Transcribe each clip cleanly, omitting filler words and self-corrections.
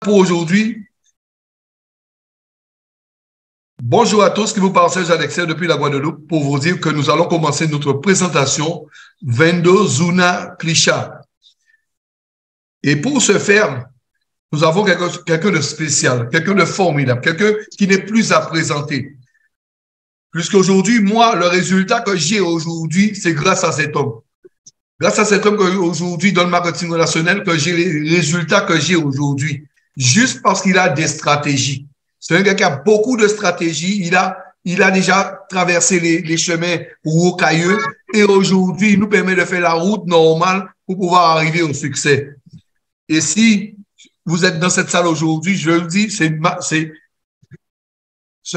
pour aujourd'hui. Bonjour à tous, qui vous parle Serge Alexer depuis la Guadeloupe pour vous dire que nous allons commencer notre présentation Vendo Zuna Klisha. Et pour ce faire, nous avons quelqu'un de spécial, quelqu'un de formidable, quelqu'un qui n'est plus à présenter. Puisqu'aujourd'hui, moi, le résultat que j'ai aujourd'hui, c'est grâce à cet homme. Grâce à cet homme aujourd'hui dans le marketing relationnel que j'ai les résultats que j'ai aujourd'hui. Juste parce qu'il a des stratégies. C'est un gars qui a beaucoup de stratégies. Il a déjà traversé les chemins rocailleux et aujourd'hui, il nous permet de faire la route normale pour pouvoir arriver au succès. Et si vous êtes dans cette salle aujourd'hui, je le dis, ce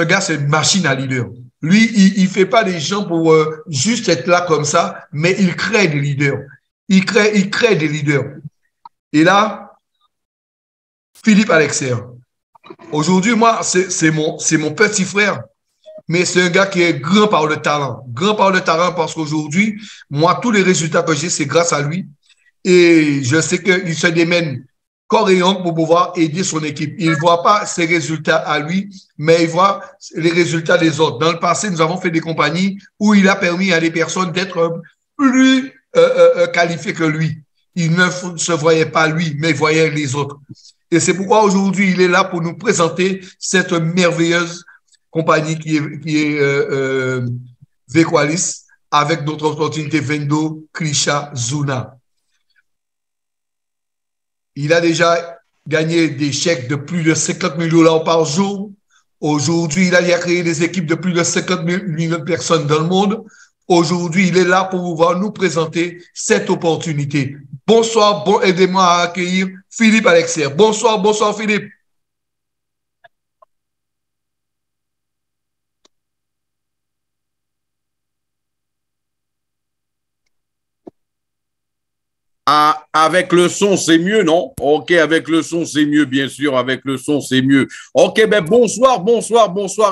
gars, c'est une machine à leader. Lui, il fait pas des gens pour juste être là comme ça, mais il crée des leaders. Il crée des leaders. Et là, Philippe Alexer. Aujourd'hui, moi, c'est mon petit frère, mais c'est un gars qui est grand par le talent. Grand par le talent parce qu'aujourd'hui, moi, tous les résultats que j'ai, c'est grâce à lui. Et je sais qu'il se démène corps et ongles pour pouvoir aider son équipe. Il ne voit pas ses résultats à lui, mais il voit les résultats des autres. Dans le passé, nous avons fait des compagnies où il a permis à des personnes d'être plus qualifiées que lui. Il ne se voyait pas lui, mais il voyait les autres. Et c'est pourquoi aujourd'hui, il est là pour nous présenter cette merveilleuse compagnie qui est Vequalis avec notre opportunité Vendo Klisha Zuna. Il a déjà gagné des chèques de plus de 50 000 $ par jour. Aujourd'hui, il a créé des équipes de plus de 50 000 personnes dans le monde. Aujourd'hui, il est là pour pouvoir nous présenter cette opportunité. Bonsoir, aidez-moi à accueillir Philippe Alexer. Bonsoir Philippe. Ah, avec le son, c'est mieux, non? Ok, avec le son, c'est mieux, bien sûr. Avec le son, c'est mieux. Ok, ben bonsoir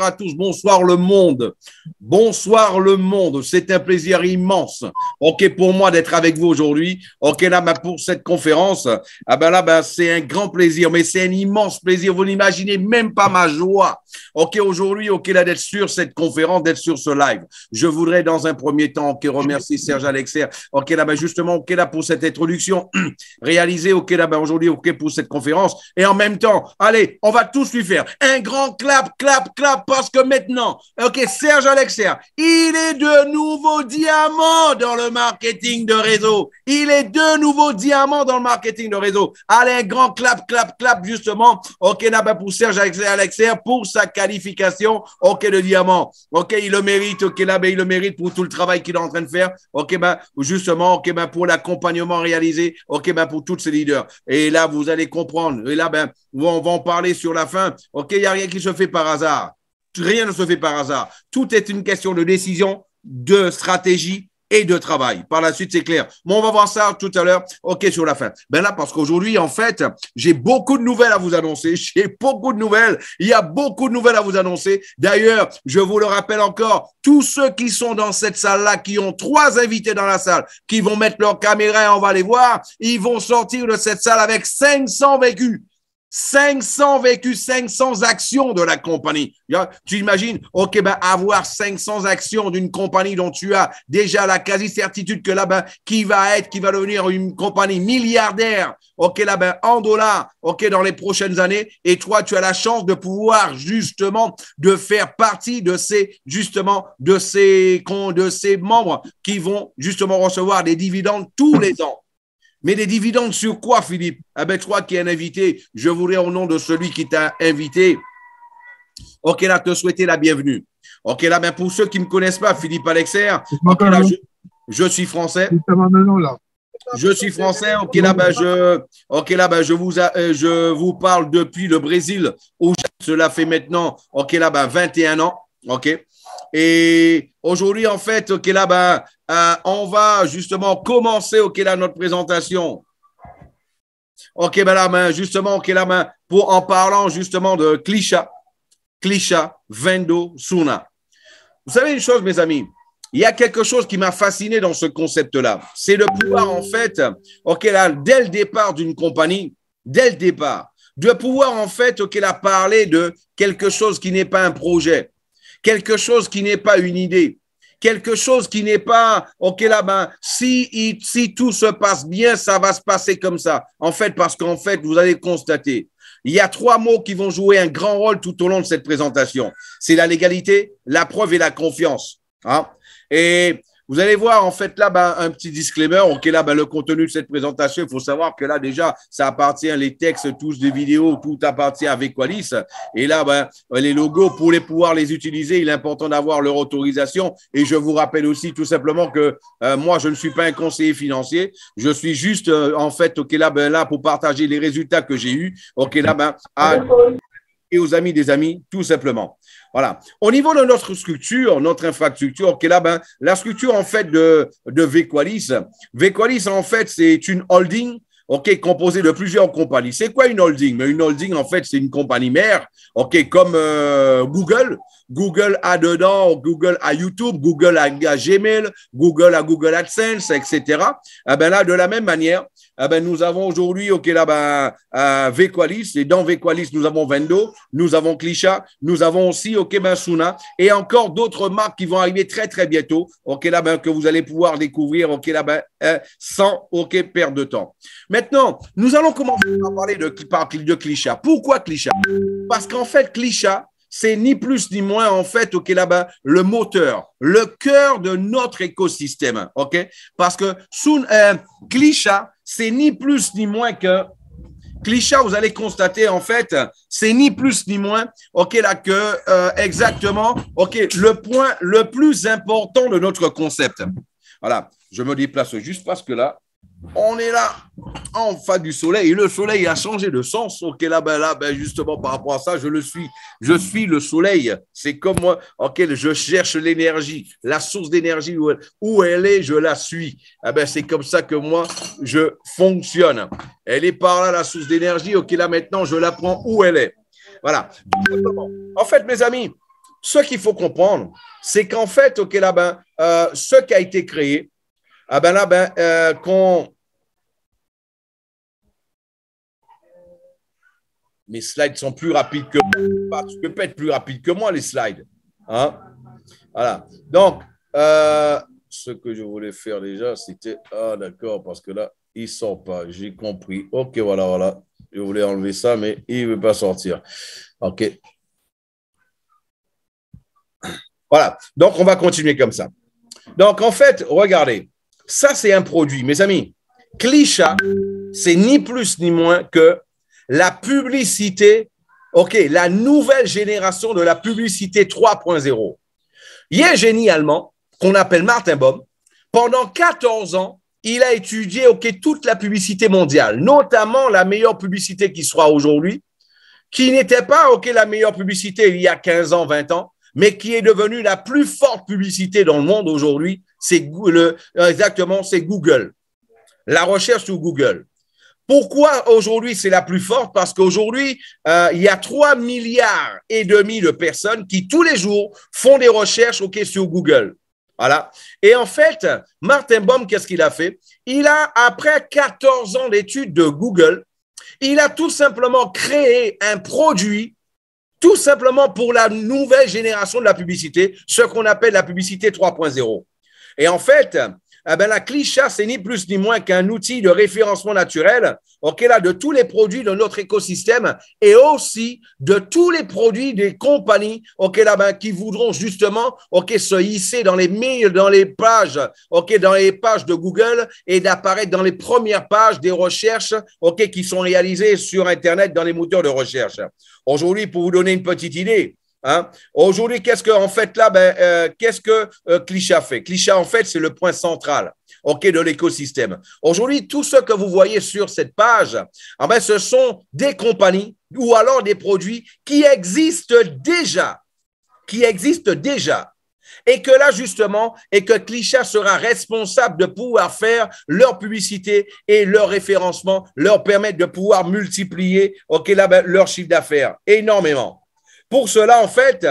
à tous. Bonsoir le monde. Bonsoir le monde. C'est un plaisir immense. Ok, pour moi d'être avec vous aujourd'hui. Ok, là, ben, pour cette conférence, ah ben là, ben, c'est un grand plaisir, mais c'est un immense plaisir. Vous n'imaginez même pas ma joie. Ok, aujourd'hui, ok, là, d'être sur cette conférence, d'être sur ce live. Je voudrais, dans un premier temps, ok, remercier Serge Alexer. Ok, là, ben, justement, ok, là, pour cette introduction réalisée, ok, là, ben, aujourd'hui, ok, pour cette conférence. Et en même temps, allez, on va tous lui faire un grand clap, parce que maintenant, ok, Serge Alexer, il est de nouveau diamant dans le marketing de réseau. Il est de nouveau diamant dans le marketing de réseau. Allez, un grand clap, justement, ok, là, ben, pour Serge Alexer, pour sa qualification, ok, de diamant. Ok, il le mérite, ok, là, ben, il le mérite pour tout le travail qu'il est en train de faire. Ok, ben, justement, ok, ben, pour l'accompagnement réalisé, ok, ben, pour tous ces leaders. Et là, vous allez comprendre. Et là, ben, on va en parler sur la fin. Ok, il n'y a rien qui se fait par hasard. Rien ne se fait par hasard. Tout est une question de décision, de stratégie et de travail. Par la suite, c'est clair. Bon, on va voir ça tout à l'heure. OK, sur la fin. Ben là, parce qu'aujourd'hui, en fait, j'ai beaucoup de nouvelles à vous annoncer. J'ai beaucoup de nouvelles. Il y a beaucoup de nouvelles à vous annoncer. D'ailleurs, je vous le rappelle encore, tous ceux qui sont dans cette salle-là, qui ont 3 invités dans la salle, qui vont mettre leur caméra et on va les voir, ils vont sortir de cette salle avec 500 vécus. 500 vécus, 500 actions de la compagnie. Tu imagines, ok, ben, avoir 500 actions d'une compagnie dont tu as déjà la quasi-certitude que là, ben, qui va devenir une compagnie milliardaire, ok, là, ben, en dollars, ok, dans les prochaines années. Et toi, tu as la chance de pouvoir, justement, de faire partie de ces membres qui vont, justement, recevoir des dividendes tous les ans. Mais des dividendes sur quoi, Philippe? Ah ben, toi qui es un invité, je voudrais au nom de celui qui t'a invité, ok, là, te souhaiter la bienvenue. Ok, là, ben, pour ceux qui ne me connaissent pas, Philippe Alexer, okay, là, je suis français. Je suis français, ok, là, ben, je vous parle depuis le Brésil, où cela fait maintenant, ok, là, ben, 21 ans, ok. Et aujourd'hui, en fait, ok, là, ben, on va justement commencer, ok, là, notre présentation. Ok, ben là, ben, justement, ok, là, ben, en parlant justement de Klisha Vendo Zuna. Vous savez une chose, mes amis, il y a quelque chose qui m'a fasciné dans ce concept-là. C'est de pouvoir, en fait, ok, là, dès le départ d'une compagnie, dès le départ, de pouvoir en fait, ok, là, parler de quelque chose qui n'est pas un projet, quelque chose qui n'est pas une idée, quelque chose qui n'est pas, ok, là, ben, si tout se passe bien, ça va se passer comme ça. En fait, parce qu'en fait, vous allez constater, il y a 3 mots qui vont jouer un grand rôle tout au long de cette présentation. C'est la légalité, la preuve et la confiance. Hein? Et vous allez voir, en fait, là, ben, un petit disclaimer. Ok, là, ben, le contenu de cette présentation, il faut savoir que là, déjà, ça appartient, les textes, tous des vidéos, tout appartient à Vequalis. Et là, ben, les logos, pour les pouvoir les utiliser, il est important d'avoir leur autorisation. Et je vous rappelle aussi, tout simplement, que moi, je ne suis pas un conseiller financier. Je suis juste, en fait, ok, là, ben, là, pour partager les résultats que j'ai eus. Ok, là, ben, et aux amis des amis, tout simplement. Voilà. Au niveau de notre structure, notre infrastructure, okay, là, ben, la structure en fait de Vequalis, Vequalis en fait c'est une holding, ok, composée de plusieurs compagnies. C'est quoi une holding? Mais une holding en fait c'est une compagnie mère, ok, comme Google. Google a dedans, Google a YouTube, Google a Gmail, Google a Google AdSense, etc. Eh ben là, de la même manière, eh ben nous avons aujourd'hui, ok, là, ben, Vequalis, et dans Vequalis, nous avons Vendo, nous avons Klisha, nous avons aussi, ok, ben, Suna, et encore d'autres marques qui vont arriver très, très bientôt, ok, là, ben, que vous allez pouvoir découvrir, ok, là, ben, sans, ok, perdre de temps. Maintenant, nous allons commencer à parler de Klisha. Pourquoi Klisha? Parce qu'en fait, Klisha, c'est ni plus ni moins, en fait, ok, là-bas, le moteur, le cœur de notre écosystème, ok? Parce que Klisha, c'est ni plus ni moins que Klisha, vous allez constater, en fait, c'est ni plus ni moins, ok, là, que exactement, ok, le point le plus important de notre concept. Voilà, je me déplace juste parce que là, on est là en face du soleil et le soleil a changé de sens. Ok, là, ben, justement, par rapport à ça, je suis le soleil. C'est comme moi, ok, je cherche l'énergie, la source d'énergie, où elle est, je la suis. Eh ben, c'est comme ça que moi, je fonctionne. Elle est par là, la source d'énergie. Ok, là, maintenant, je la prends où elle est. Voilà. En fait, mes amis, ce qu'il faut comprendre, c'est qu'en fait, ok, là, ben, ce qui a été créé, ah ben là, ben, mes slides sont plus rapides que moi. Tu peux pas être plus rapide que moi, les slides. Hein? Voilà. Donc, ce que je voulais faire déjà, c'était… Ah, d'accord, parce que là, il ne sort pas. J'ai compris. OK, voilà, voilà. Je voulais enlever ça, mais il ne veut pas sortir. OK. Voilà. Donc, on va continuer comme ça. Donc, en fait, regardez. Ça, c'est un produit. Mes amis, Klisha, c'est ni plus ni moins que la publicité, OK, la nouvelle génération de la publicité 3.0. Il y a un génie allemand qu'on appelle Martin Baum. Pendant 14 ans, il a étudié, OK, toute la publicité mondiale, notamment la meilleure publicité qui soit aujourd'hui, qui n'était pas, OK, la meilleure publicité il y a 15 ans, 20 ans, mais qui est devenue la plus forte publicité dans le monde aujourd'hui. Exactement, c'est Google. La recherche sur Google. Pourquoi aujourd'hui c'est la plus forte? Parce qu'aujourd'hui, il y a 3,5 milliards de personnes qui tous les jours font des recherches sur Google. Voilà. Et en fait, Martin Baum, qu'est-ce qu'il a fait? Il a, après 14 ans d'études de Google, il a tout simplement créé un produit tout simplement pour la nouvelle génération de la publicité, ce qu'on appelle la publicité 3.0. Et en fait, la Klisha, c'est ni plus ni moins qu'un outil de référencement naturel, OK, là, de tous les produits de notre écosystème et aussi de tous les produits des compagnies, OK, là, qui voudront justement, OK, se hisser dans les pages, OK, dans les pages de Google et d'apparaître dans les premières pages des recherches, OK, qui sont réalisées sur Internet dans les moteurs de recherche. Aujourd'hui, pour vous donner une petite idée, hein, aujourd'hui, qu'est-ce que, en fait, là, qu'est-ce que Klisha fait? Klisha, en fait, c'est le point central, OK, de l'écosystème. Aujourd'hui, tout ce que vous voyez sur cette page, ce sont des compagnies ou alors des produits qui existent déjà, et que là, justement, et que Klisha sera responsable de pouvoir faire leur publicité et leur référencement, leur permettre de pouvoir multiplier, OK, là, leur chiffre d'affaires énormément. Pour cela, en fait,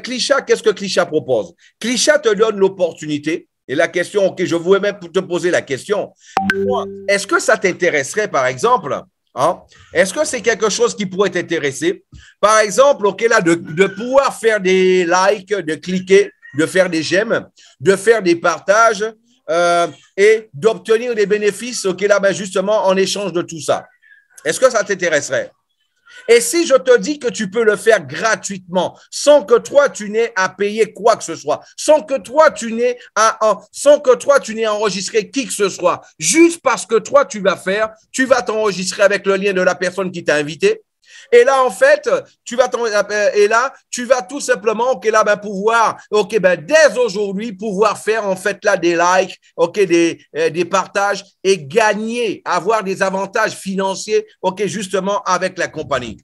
Klisha, qu'est-ce que Klisha propose? Klisha te donne l'opportunité. Et la question, OK, je voulais même te poser la question. Est-ce que ça t'intéresserait, par exemple, Hein? Est-ce que c'est quelque chose qui pourrait t'intéresser? Par exemple, ok, là, de pouvoir faire des likes, de cliquer, de faire des j'aime, de faire des partages et d'obtenir des bénéfices, ok, là, ben justement, en échange de tout ça. Est-ce que ça t'intéresserait? Et si je te dis que tu peux le faire gratuitement, sans que toi, tu n'aies à payer quoi que ce soit, sans que toi, tu n'aies enregistré qui que ce soit, juste parce que toi, tu vas t'enregistrer avec le lien de la personne qui t'a invité. Et là, en fait, tu vas tout simplement, ok, là, ben, pouvoir, ok, ben, dès aujourd'hui, pouvoir faire, en fait, là, des likes, ok, des partages et gagner, avoir des avantages financiers, ok, justement, avec la compagnie.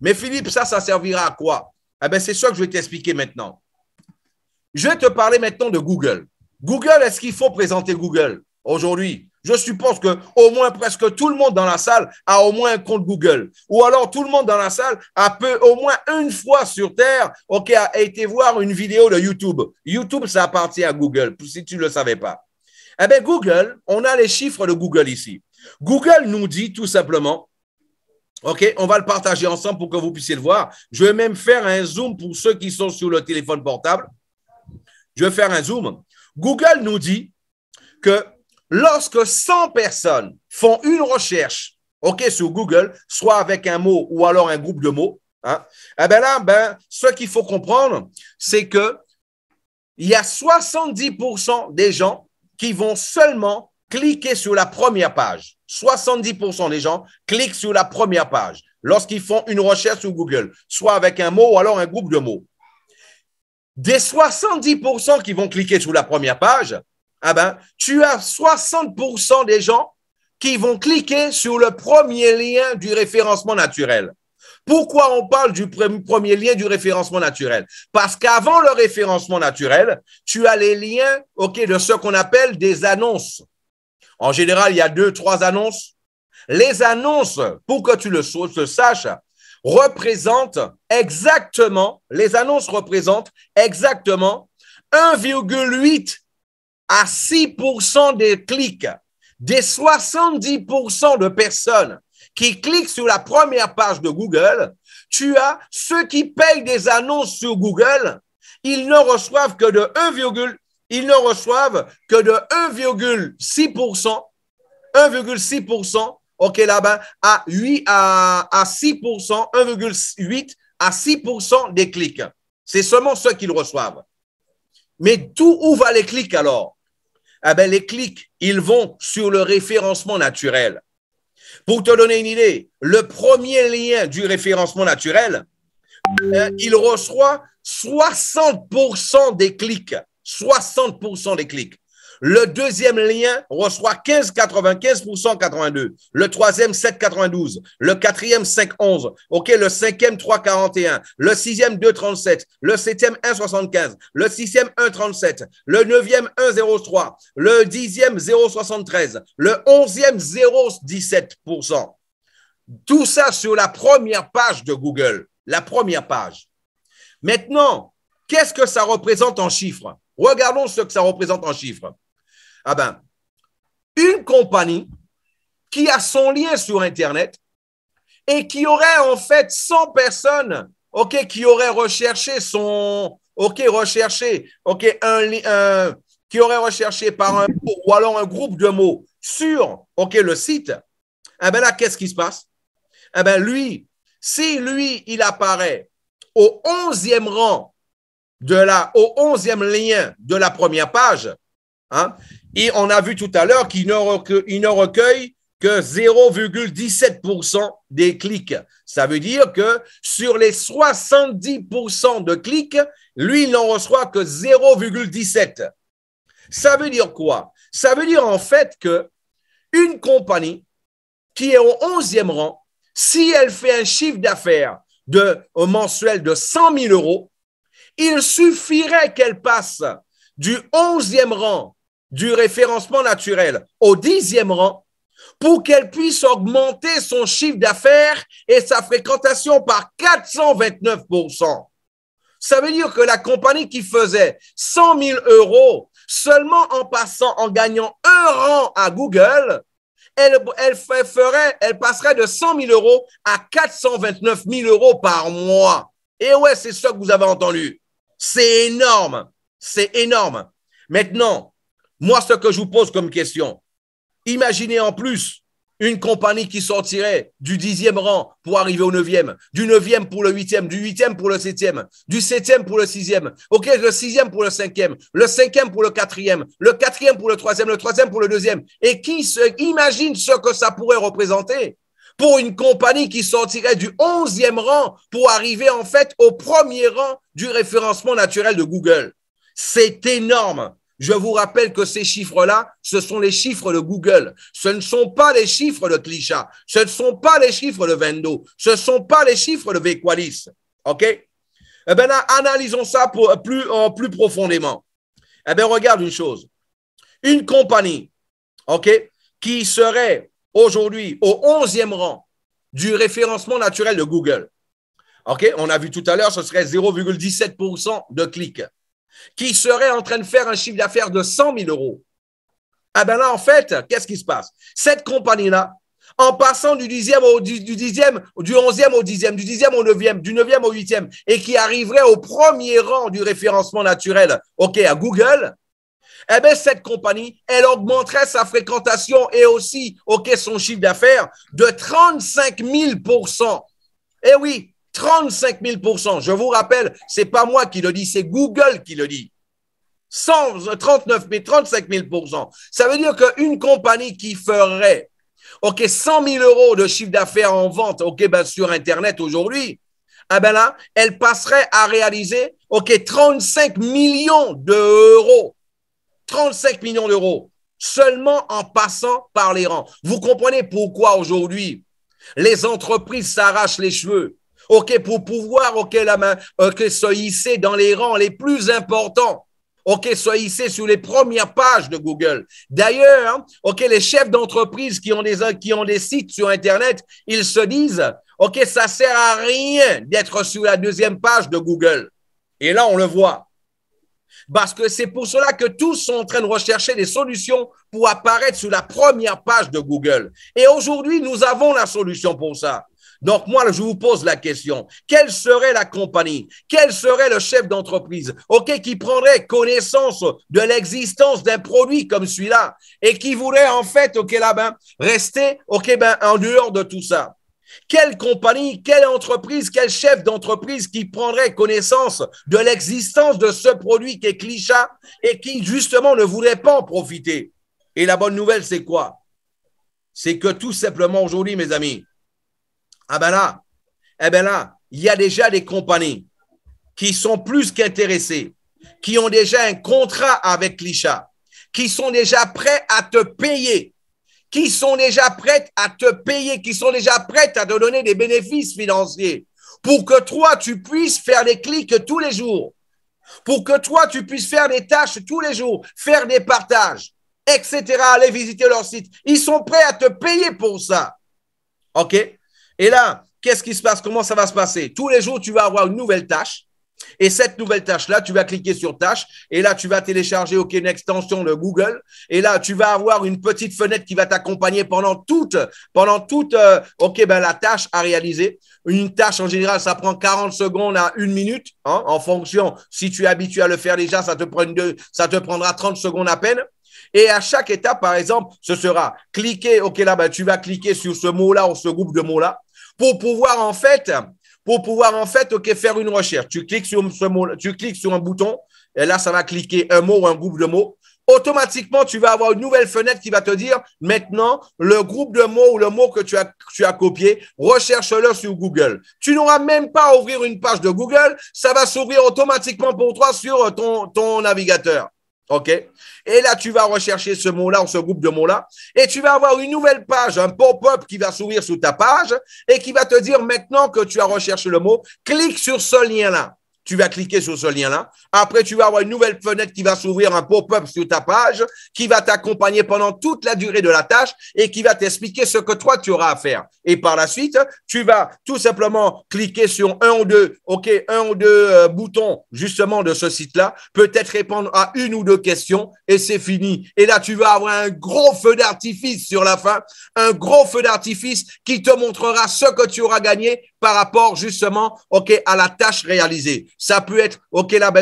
Mais Philippe, ça servira à quoi? Eh ben, c'est ça que je vais t'expliquer maintenant. Je vais te parler maintenant de Google. Google, est-ce qu'il faut présenter Google aujourd'hui? Je suppose que au moins presque tout le monde dans la salle a au moins un compte Google. Ou alors tout le monde dans la salle a au moins une fois sur Terre, ok, a été voir une vidéo de YouTube. YouTube, ça appartient à Google, si tu ne le savais pas. Eh bien, Google, on a les chiffres de Google ici. Google nous dit tout simplement, ok, on va le partager ensemble pour que vous puissiez le voir. Je vais même faire un zoom pour ceux qui sont sur le téléphone portable. Je vais faire un zoom. Google nous dit que lorsque 100 personnes font une recherche, ok, sur Google, soit avec un mot ou alors un groupe de mots, hein, eh ben là, ben, ce qu'il faut comprendre, c'est que il y a 70% des gens qui vont seulement cliquer sur la première page. 70% des gens cliquent sur la première page lorsqu'ils font une recherche sur Google, soit avec un mot ou alors un groupe de mots. Des 70% qui vont cliquer sur la première page, ah ben, tu as 60% des gens qui vont cliquer sur le premier lien du référencement naturel. Pourquoi on parle du premier lien du référencement naturel? Parce qu'avant le référencement naturel, tu as les liens, ok, de ce qu'on appelle des annonces. En général, il y a 2-3 annonces. Les annonces, pour que tu le saches, les annonces représentent exactement 1,8 à 6% des clics. Des 70% de personnes qui cliquent sur la première page de Google, tu as ceux qui payent des annonces sur Google, ils ne reçoivent que de 1,6%, 1,6%, ok, là-bas, à 6%, 1,8 à 6% des clics. C'est seulement ceux qu'ils reçoivent. Mais où vont les clics alors? Eh bien, les clics, ils vont sur le référencement naturel. Pour te donner une idée, le premier lien du référencement naturel, il reçoit 60% des clics. 60% des clics. Le deuxième lien reçoit 15,95%, 82. Le troisième, 7,92. Le quatrième, 5,11. OK, le cinquième, 3,41. Le sixième, 2,37. Le septième, 1,75. Le sixième, 1,37. Le neuvième, 1,03. Le dixième, 0,73. Le onzième, 0,17%. Tout ça sur la première page de Google. La première page. Maintenant, qu'est-ce que ça représente en chiffres? Regardons ce que ça représente en chiffres. Ah ben, une compagnie qui a son lien sur Internet et qui aurait en fait 100 personnes, ok, qui auraient recherché qui aurait recherché par un mot ou alors un groupe de mots sur, ok, le site. Ah ben là, qu'est-ce qui se passe? Ah ben si il apparaît au 11e rang au 11e lien de la première page, hein, et on a vu tout à l'heure qu'il ne recueille que 0,17% des clics. Ça veut dire que sur les 70% de clics, lui, il n'en reçoit que 0,17. Ça veut dire quoi? Ça veut dire en fait que une compagnie qui est au 11e rang, si elle fait un chiffre d'affaires mensuel de 100 000 euros, il suffirait qu'elle passe du 11e rang du référencement naturel au 10e rang pour qu'elle puisse augmenter son chiffre d'affaires et sa fréquentation par 429%. Ça veut dire que la compagnie qui faisait 100 000 euros seulement en gagnant un rang à Google, elle passerait de 100 000 euros à 429 000 euros par mois. Et ouais, c'est ça que vous avez entendu. C'est énorme. C'est énorme. Maintenant, moi, ce que je vous pose comme question, imaginez en plus une compagnie qui sortirait du 10e rang pour arriver au 9e, du 9e pour le 8e, du 8e pour le 7e, du 7e pour le 6e, ok, le 6e pour le 5e, le 5e pour le 4e, le 4e pour le 3e, le 3e pour le 2e. Et imagine ce que ça pourrait représenter pour une compagnie qui sortirait du 11e rang pour arriver en fait au premier rang du référencement naturel de Google. C'est énorme. Je vous rappelle que ces chiffres-là, ce sont les chiffres de Google. Ce ne sont pas les chiffres de Klisha. Ce ne sont pas les chiffres de Vendo. Ce ne sont pas les chiffres de Vequalis. OK? Eh bien là, analysons ça plus profondément. Eh bien, regarde une chose. Une compagnie, OK, qui serait aujourd'hui au 11e rang du référencement naturel de Google. OK? On a vu tout à l'heure, ce serait 0,17% de clics, qui serait en train de faire un chiffre d'affaires de 100 000 euros. Ah ben là, en fait, qu'est-ce qui se passe? Cette compagnie-là, en passant du 10e du 11e au 10e, du 10e au 9e, du 9e au 8e, et qui arriverait au premier rang du référencement naturel, OK, à Google, eh bien, cette compagnie, elle augmenterait sa fréquentation et aussi, OK, son chiffre d'affaires de 35 000%. Eh oui, 35 000%. Je vous rappelle, c'est pas moi qui le dis, c'est Google qui le dit. 35 000%. Ça veut dire qu'une compagnie qui ferait, OK, 100 000 euros de chiffre d'affaires en vente, OK, ben, sur Internet aujourd'hui, eh ben là, elle passerait à réaliser, OK, 35 millions d'euros. 35 millions d'euros. Seulement en passant par les rangs. Vous comprenez pourquoi aujourd'hui, les entreprises s'arrachent les cheveux? OK, pour pouvoir, OK, se hisser dans les rangs les plus importants. OK, se hisser sur les premières pages de Google. D'ailleurs, OK, les chefs d'entreprise qui ont des sites sur Internet, ils se disent, OK, ça sert à rien d'être sur la deuxième page de Google. Et là, on le voit. Parce que c'est pour cela que tous sont en train de rechercher des solutions pour apparaître sur la première page de Google. Et aujourd'hui, nous avons la solution pour ça. Donc, moi, je vous pose la question. Quelle serait la compagnie? Quel serait le chef d'entreprise, OK, qui prendrait connaissance de l'existence d'un produit comme celui-là et qui voudrait, en fait, OK, là, ben, rester, OK, ben, en dehors de tout ça? Quelle compagnie, quelle entreprise, quel chef d'entreprise qui prendrait connaissance de l'existence de ce produit qui est Klisha et qui, justement, ne voudrait pas en profiter? Et la bonne nouvelle, c'est quoi? C'est que tout simplement aujourd'hui, mes amis, eh ben là, il y a déjà des compagnies qui sont plus qu'intéressées, qui ont déjà un contrat avec Klisha, qui sont déjà prêts à te payer, qui sont déjà prêtes à te payer, qui sont déjà prêtes à te donner des bénéfices financiers pour que toi, tu puisses faire des clics tous les jours, pour que toi, tu puisses faire des tâches tous les jours, faire des partages, etc., aller visiter leur site. Ils sont prêts à te payer pour ça. OK? Et là, qu'est-ce qui se passe? Comment ça va se passer? Tous les jours, tu vas avoir une nouvelle tâche. Et cette nouvelle tâche-là, tu vas cliquer sur tâche et là, tu vas télécharger une extension de Google et là, tu vas avoir une petite fenêtre qui va t'accompagner pendant toute la tâche à réaliser. Une tâche, en général, ça prend 40 secondes à 1 minute, hein, en fonction. Si tu es habitué à le faire déjà, ça te prendra 30 secondes à peine. Et à chaque étape, par exemple, ce sera cliquer, OK, là, ben, tu vas cliquer sur ce mot-là ou ce groupe de mots-là pour pouvoir en fait, OK, faire une recherche. Tu cliques sur ce mot, tu cliques sur un bouton, et là, ça va cliquer un mot ou un groupe de mots. Automatiquement, tu vas avoir une nouvelle fenêtre qui va te dire maintenant le groupe de mots ou le mot que tu as copié, recherche-le sur Google. Tu n'auras même pas à ouvrir une page de Google, ça va s'ouvrir automatiquement pour toi sur ton navigateur. OK? Et là, tu vas rechercher ce mot-là ou ce groupe de mots-là et tu vas avoir une nouvelle page, un pop-up qui va s'ouvrir sur ta page et qui va te dire maintenant que tu as recherché le mot, clique sur ce lien-là. Tu vas cliquer sur ce lien-là. Après, tu vas avoir une nouvelle fenêtre qui va s'ouvrir, un pop-up sur ta page, qui va t'accompagner pendant toute la durée de la tâche et qui va t'expliquer ce que toi, tu auras à faire. Et par la suite, tu vas tout simplement cliquer sur un ou deux boutons, justement, de ce site-là, peut-être répondre à une ou deux questions et c'est fini. Et là, tu vas avoir un gros feu d'artifice sur la fin, un gros feu d'artifice qui te montrera ce que tu auras gagné par rapport, justement, à la tâche réalisée. Ça peut être,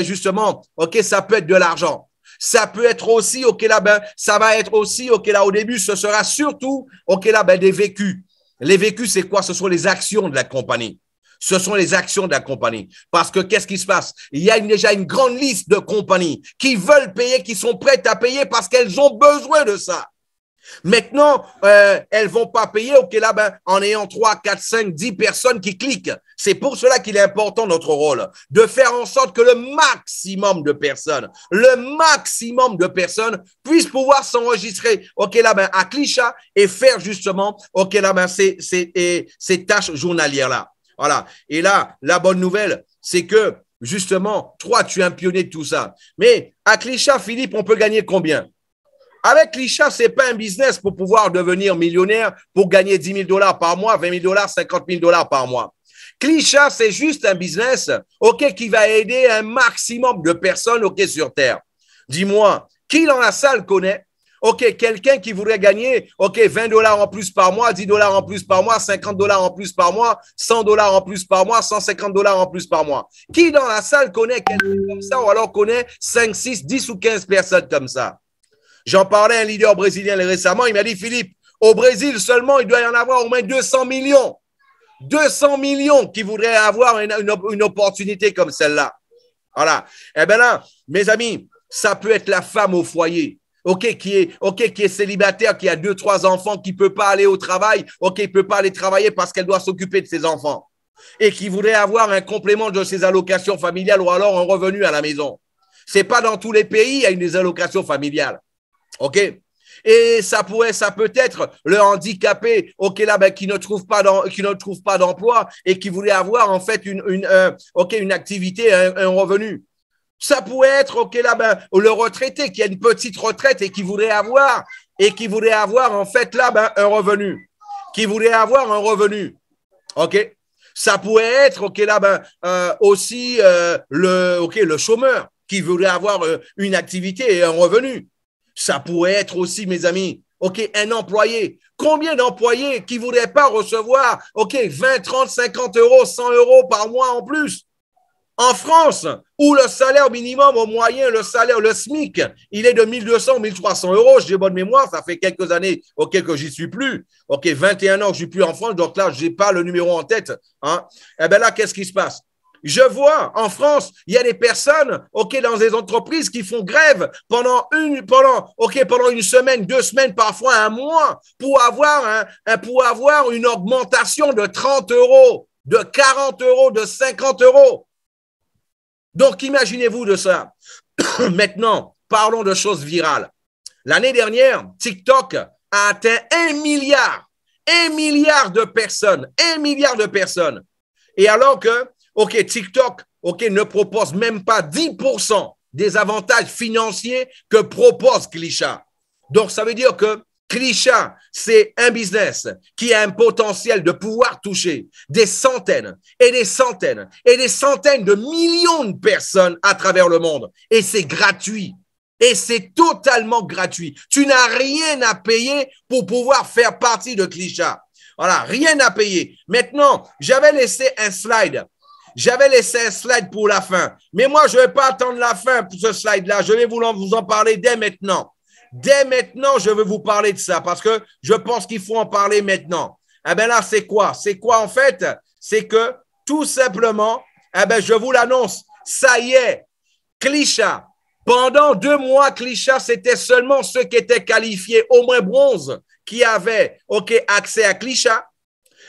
justement, ça peut être de l'argent. Ça peut être aussi, ça va être aussi, au début, ce sera surtout, des vécus. Les vécus, c'est quoi? Ce sont les actions de la compagnie. Ce sont les actions de la compagnie. Parce que qu'est-ce qui se passe? Il y a déjà une grande liste de compagnies qui veulent payer, qui sont prêtes à payer parce qu'elles ont besoin de ça. Maintenant, elles vont pas payer, en ayant 3, 4, 5, 10 personnes qui cliquent. C'est pour cela qu'il est important, notre rôle, de faire en sorte que le maximum de personnes puissent pouvoir s'enregistrer, à Klisha et faire justement, ces tâches journalières-là. Voilà. Et là, la bonne nouvelle, c'est que, justement, toi, tu es un pionnier de tout ça. Mais à Klisha, Philippe, on peut gagner combien? Avec Klisha, c'est pas un business pour pouvoir devenir millionnaire, pour gagner 10 000 $ par mois, 20 000 $, 50 000 $ par mois. Klisha, c'est juste un business, qui va aider un maximum de personnes, sur Terre. Dis-moi, qui dans la salle connaît, quelqu'un qui voudrait gagner, 20 $ en plus par mois, 10 $ en plus par mois, 50 $ en plus par mois, 100 $ en plus par mois, 150 $ en plus par mois. Qui dans la salle connaît quelqu'un comme ça ou alors connaît 5, 6, 10 ou 15 personnes comme ça? J'en parlais à un leader brésilien récemment. Il m'a dit, Philippe, au Brésil seulement, il doit y en avoir au moins 200 millions. 200 millions qui voudraient avoir une opportunité comme celle-là. Voilà. Eh bien là, mes amis, ça peut être la femme au foyer. Qui est célibataire, qui a 2, 3 enfants, qui ne peut pas aller au travail, qui ne peut pas aller travailler parce qu'elle doit s'occuper de ses enfants. Et qui voudrait avoir un complément de ses allocations familiales ou alors un revenu à la maison. Ce n'est pas dans tous les pays, il y a des allocations familiales. Et ça peut être le handicapé, qui ne trouve pas d'emploi et qui voulait avoir en fait une activité, un revenu. Ça pourrait être, le retraité qui a une petite retraite et qui voudrait avoir en fait un revenu. Ça pourrait être, aussi le chômeur qui voudrait avoir une activité et un revenu. Ça pourrait être aussi, mes amis, un employé. Combien d'employés qui ne voudraient pas recevoir, 20, 30, 50 €, 100 € par mois en plus? En France, où le salaire minimum au moyen, le SMIC, il est de 1 200, 1 300 €. J'ai bonne mémoire, ça fait quelques années, que j'y suis plus. 21 ans que je suis plus en France, donc là, je n'ai pas le numéro en tête. Eh bien là, qu'est-ce qui se passe? Je vois en France, il y a des personnes, dans des entreprises qui font grève pendant une semaine, 2 semaines, parfois un mois, pour avoir une augmentation de 30 €, de 40 €, de 50 €. Donc, imaginez-vous de ça. Maintenant, parlons de choses virales. L'année dernière, TikTok a atteint 1 milliard. 1 milliard de personnes. 1 milliard de personnes. Et alors que TikTok, ne propose même pas 10% des avantages financiers que propose Klisha. Donc, ça veut dire que Klisha, c'est un business qui a un potentiel de pouvoir toucher des centaines et des centaines et des centaines de millions de personnes à travers le monde. Et c'est gratuit. Et c'est totalement gratuit. Tu n'as rien à payer pour pouvoir faire partie de Klisha. Voilà, rien à payer. Maintenant, j'avais laissé un slide pour la fin. Mais moi, je ne vais pas attendre la fin pour ce slide-là. Je vais vous en parler dès maintenant. Dès maintenant, je veux vous parler de ça parce que je pense qu'il faut en parler maintenant. Eh bien là, c'est quoi? C'est quoi en fait? C'est que tout simplement, je vous l'annonce, ça y est, Klisha. Pendant 2 mois, Klisha, c'était seulement ceux qui étaient qualifiés au moins bronze qui avaient accès à Klisha.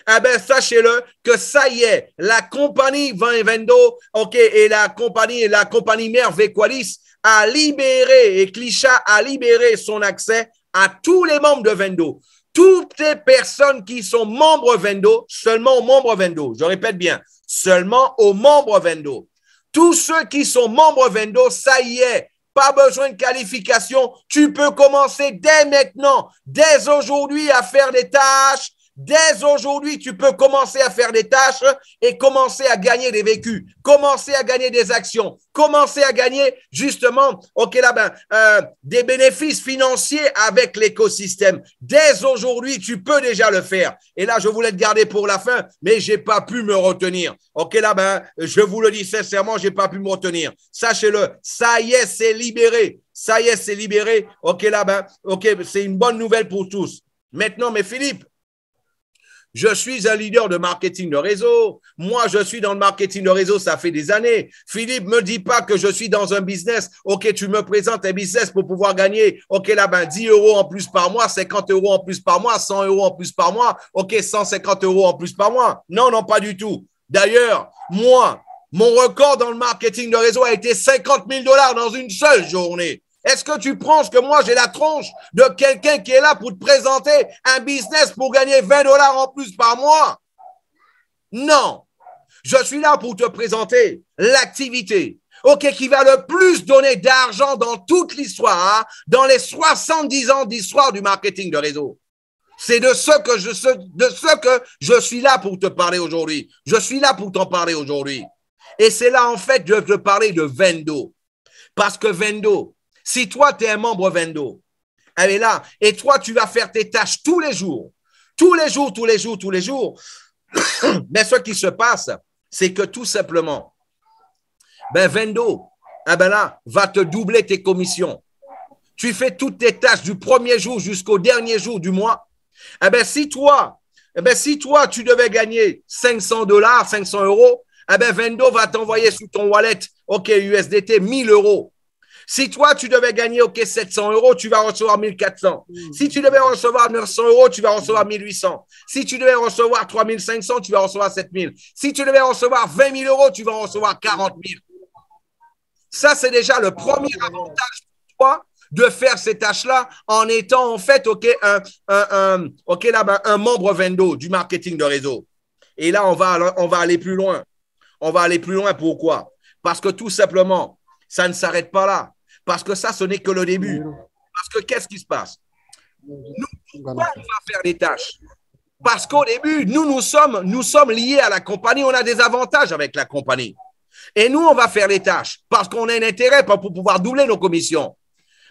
Eh bien, sachez-le que ça y est, la compagnie Vendo, et la compagnie mère Vequalis a libéré, et Klisha a libéré son accès à tous les membres de Vendo. Toutes les personnes qui sont membres Vendo, seulement aux membres Vendo. Je répète bien, seulement aux membres Vendo. Tous ceux qui sont membres Vendo, ça y est, pas besoin de qualification. Tu peux commencer dès maintenant, dès aujourd'hui à faire des tâches. Dès aujourd'hui, tu peux commencer à faire des tâches et commencer à gagner des vécus, commencer à gagner des actions, commencer à gagner justement, des bénéfices financiers avec l'écosystème. Dès aujourd'hui, tu peux déjà le faire. Et là, je voulais te garder pour la fin, mais j'ai pas pu me retenir. Je vous le dis sincèrement, j'ai pas pu me retenir. Sachez-le, ça y est, c'est libéré. Ça y est, c'est libéré. C'est une bonne nouvelle pour tous. Maintenant, mais Philippe, je suis un leader de marketing de réseau. Moi, je suis dans le marketing de réseau, ça fait des années. Philippe, me dis pas que je suis dans un business. OK, tu me présentes un business pour pouvoir gagner. OK, 10 € en plus par mois, 50 € en plus par mois, 100 € en plus par mois. OK, 150 € en plus par mois. Non, non, pas du tout. D'ailleurs, moi, mon record dans le marketing de réseau a été 50 000 $ dans une seule journée. Est-ce que tu penses que moi, j'ai la tronche de quelqu'un qui est là pour te présenter un business pour gagner 20 $ en plus par mois? Non. Je suis là pour te présenter l'activité, qui va le plus donner d'argent dans toute l'histoire, dans les 70 ans d'histoire du marketing de réseau. C'est de ce que je suis là pour te parler aujourd'hui. Je suis là pour t'en parler aujourd'hui. Et c'est là, en fait, je veux te parler de Vendo. Parce que Vendo, si toi, tu es un membre Vendo, elle est là, et toi, tu vas faire tes tâches tous les jours. Mais ce qui se passe, c'est que tout simplement, Vendo, va te doubler tes commissions. Tu fais toutes tes tâches du premier jour jusqu'au dernier jour du mois. Si toi, tu devais gagner 500 $, 500 €, Vendo va t'envoyer sous ton wallet, USDT, 1000 €. Si toi, tu devais gagner 700 €, tu vas recevoir 1400. Si tu devais recevoir 900 €, tu vas recevoir 1800. Si tu devais recevoir 3500, tu vas recevoir 7000. Si tu devais recevoir 20 000 €, tu vas recevoir 40 000. Ça, c'est déjà le premier avantage pour toi de faire ces tâches-là en étant en fait un membre Vendo du marketing de réseau. Et là, on va aller plus loin. On va aller plus loin. Pourquoi? Parce que tout simplement, ça ne s'arrête pas là. Parce que ça, ce n'est que le début. Parce que qu'est-ce qui se passe? Nous, pourquoi on va faire des tâches? Parce qu'au début, nous sommes liés à la compagnie. On a des avantages avec la compagnie. Et nous, on va faire les tâches parce qu'on a un intérêt pour pouvoir doubler nos commissions.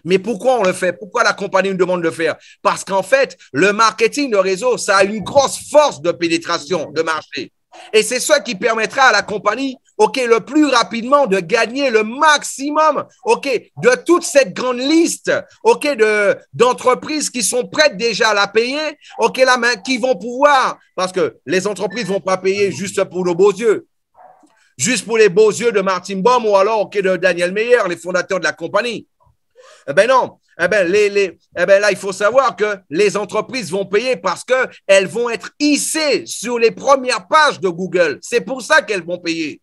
Mais pourquoi on le fait? Pourquoi la compagnie nous demande de le faire? Parce qu'en fait, le marketing de réseau, ça a une grosse force de pénétration de marché. Et c'est ça qui permettra à la compagnie, le plus rapidement de gagner le maximum, de toute cette grande liste, d'entreprises qui sont prêtes déjà à la payer, qui vont pouvoir, parce que les entreprises vont pas payer juste pour nos beaux yeux, juste pour les beaux yeux de Martin Baum ou alors, de Daniel Meyer, les fondateurs de la compagnie. Non. Là, il faut savoir que les entreprises vont payer parce qu'elles vont être hissées sur les premières pages de Google. C'est pour ça qu'elles vont payer.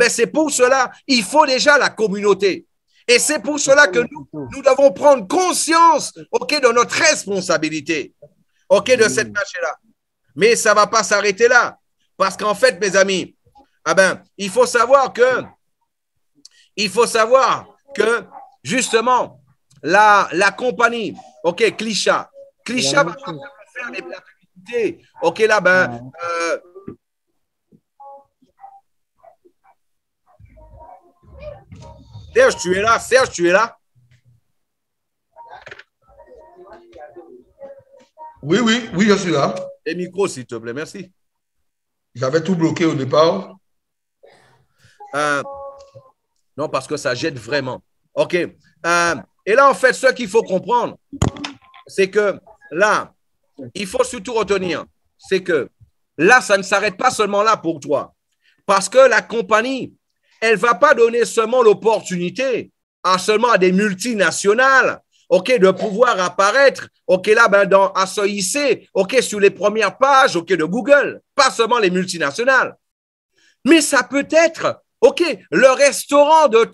C'est pour cela, il faut déjà la communauté. Et c'est pour cela que nous devons prendre conscience, de notre responsabilité, de cette tâche-là. Mais ça ne va pas s'arrêter là. Parce qu'en fait, mes amis, il faut savoir que justement, la compagnie, Klisha va faire des publicités. Serge, tu es là? Serge, tu es là? Oui, je suis là. Les micros, s'il te plaît, merci. J'avais tout bloqué au départ. Non, parce que ça jette vraiment. Et là, en fait, ce qu'il faut comprendre, c'est que là, il faut surtout retenir, c'est que là, ça ne s'arrête pas seulement là pour toi. Parce que la compagnie, elle ne va pas donner seulement l'opportunité seulement à des multinationales, de pouvoir apparaître, à se hisser, sur les premières pages, de Google. Pas seulement les multinationales. Mais ça peut être, le restaurant de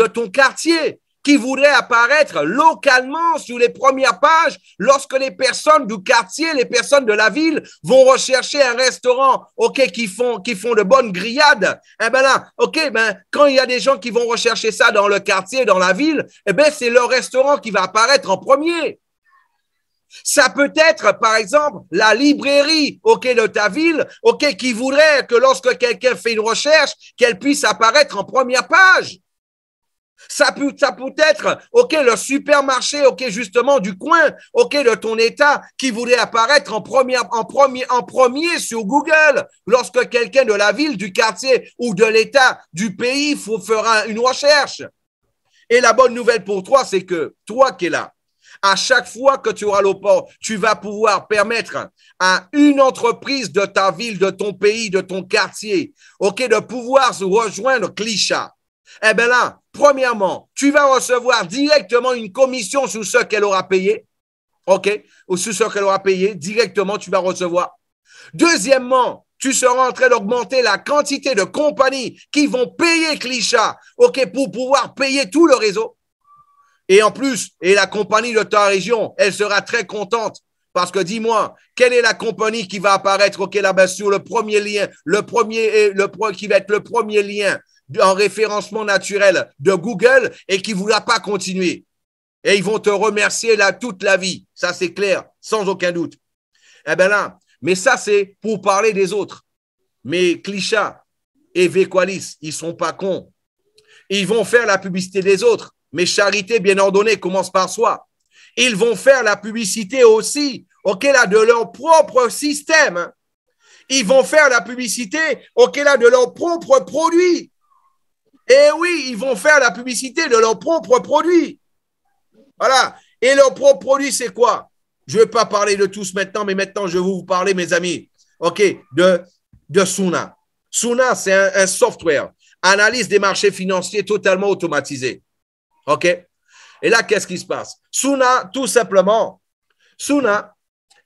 ton quartier qui voudraient apparaître localement sur les premières pages lorsque les personnes du quartier, les personnes de la ville vont rechercher un restaurant, OK, qui font de bonnes grillades. Eh ben là, OK, ben, quand il y a des gens qui vont rechercher ça dans le quartier, dans la ville, eh ben, c'est leur restaurant qui va apparaître en premier. Ça peut être, par exemple, la librairie, OK, de ta ville, OK, qui voudrait que lorsque quelqu'un fait une recherche, qu'elle puisse apparaître en première page. Ça peut être, OK, le supermarché, OK, justement, du coin, OK, de ton état, qui voudrait apparaître en premier sur Google. Lorsque quelqu'un de la ville, du quartier ou de l'état, du pays, fera une recherche. Et la bonne nouvelle pour toi, c'est que toi qui es là, à chaque fois que tu auras l'opportunité, tu vas pouvoir permettre à une entreprise de ta ville, de ton pays, de ton quartier, OK, de pouvoir se rejoindre Klisha. Eh bien là, premièrement, tu vas recevoir directement une commission sur ce qu'elle aura payé. OK, ou sur ce qu'elle aura payé, directement, tu vas recevoir. Deuxièmement, tu seras en train d'augmenter la quantité de compagnies qui vont payer Klisha, OK, pour pouvoir payer tout le réseau. Et en plus, et la compagnie de ta région, elle sera très contente. Parce que dis-moi, quelle est la compagnie qui va apparaître, OK, là-bas sur le premier lien, qui va être le premier lien en référencement naturel de Google et qui ne voudra pas continuer. Et ils vont te remercier là toute la vie. Ça, c'est clair, sans aucun doute. Eh bien là, mais ça, c'est pour parler des autres. Mais Klisha et Vequalis, ils ne sont pas cons. Ils vont faire la publicité des autres. Mais charité bien ordonnée commence par soi. Ils vont faire la publicité aussi, OK, là, de leur propre système. Ils vont faire la publicité, OK, là, de leur propre produit. Et oui, ils vont faire la publicité de leur propre produit. Voilà. Et leur propre produit, c'est quoi? Je ne vais pas parler de tous maintenant, mais maintenant, je vais vous parler, mes amis, OK, de Suna. Suna, c'est un software, analyse des marchés financiers totalement automatisé. OK? Et là, qu'est-ce qui se passe? Suna, tout simplement, Suna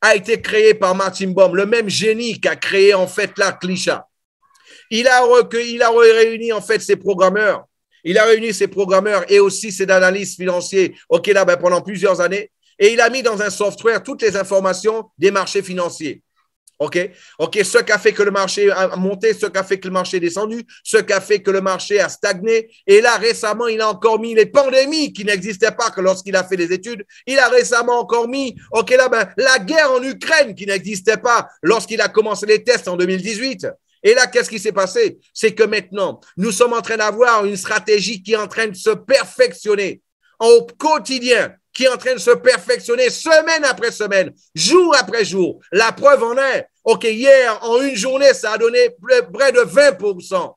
a été créé par Martin Baum, le même génie qui a créé en fait la Klisha. Il a réuni en fait ses programmeurs. Il a réuni ses programmeurs et aussi ses analystes financiers, OK, là, ben, pendant plusieurs années. Et il a mis dans un software toutes les informations des marchés financiers. OK, ce qui a fait que le marché a monté, ce qui a fait que le marché est descendu, ce qui a fait que le marché a stagné. Et là, récemment, il a encore mis les pandémies qui n'existaient pas que lorsqu'il a fait les études. Il a récemment encore mis, OK, là, ben, la guerre en Ukraine qui n'existait pas lorsqu'il a commencé les tests en 2018. Et là, qu'est-ce qui s'est passé? C'est que maintenant, nous sommes en train d'avoir une stratégie qui est en train de se perfectionner au quotidien, qui est en train de se perfectionner semaine après semaine, jour après jour. La preuve en est, OK, hier, en une journée, ça a donné près de 20%.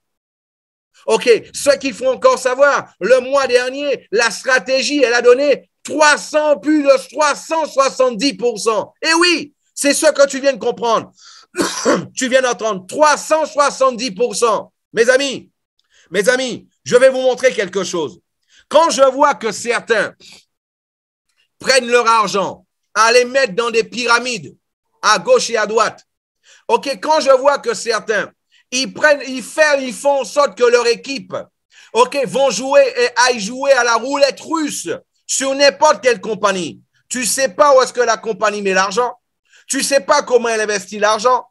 OK, ce qu'il faut encore savoir, le mois dernier, la stratégie, elle a donné plus de 370%. Et oui, c'est ce que tu viens de comprendre. Tu viens d'entendre 370%. Mes amis, je vais vous montrer quelque chose. Quand je vois que certains prennent leur argent à les mettre dans des pyramides à gauche et à droite, OK, quand je vois que certains, ils font en sorte que leur équipe, OK, aille jouer à la roulette russe sur n'importe quelle compagnie. Tu sais pas où est-ce que la compagnie met l'argent. Tu sais pas comment elle investit l'argent.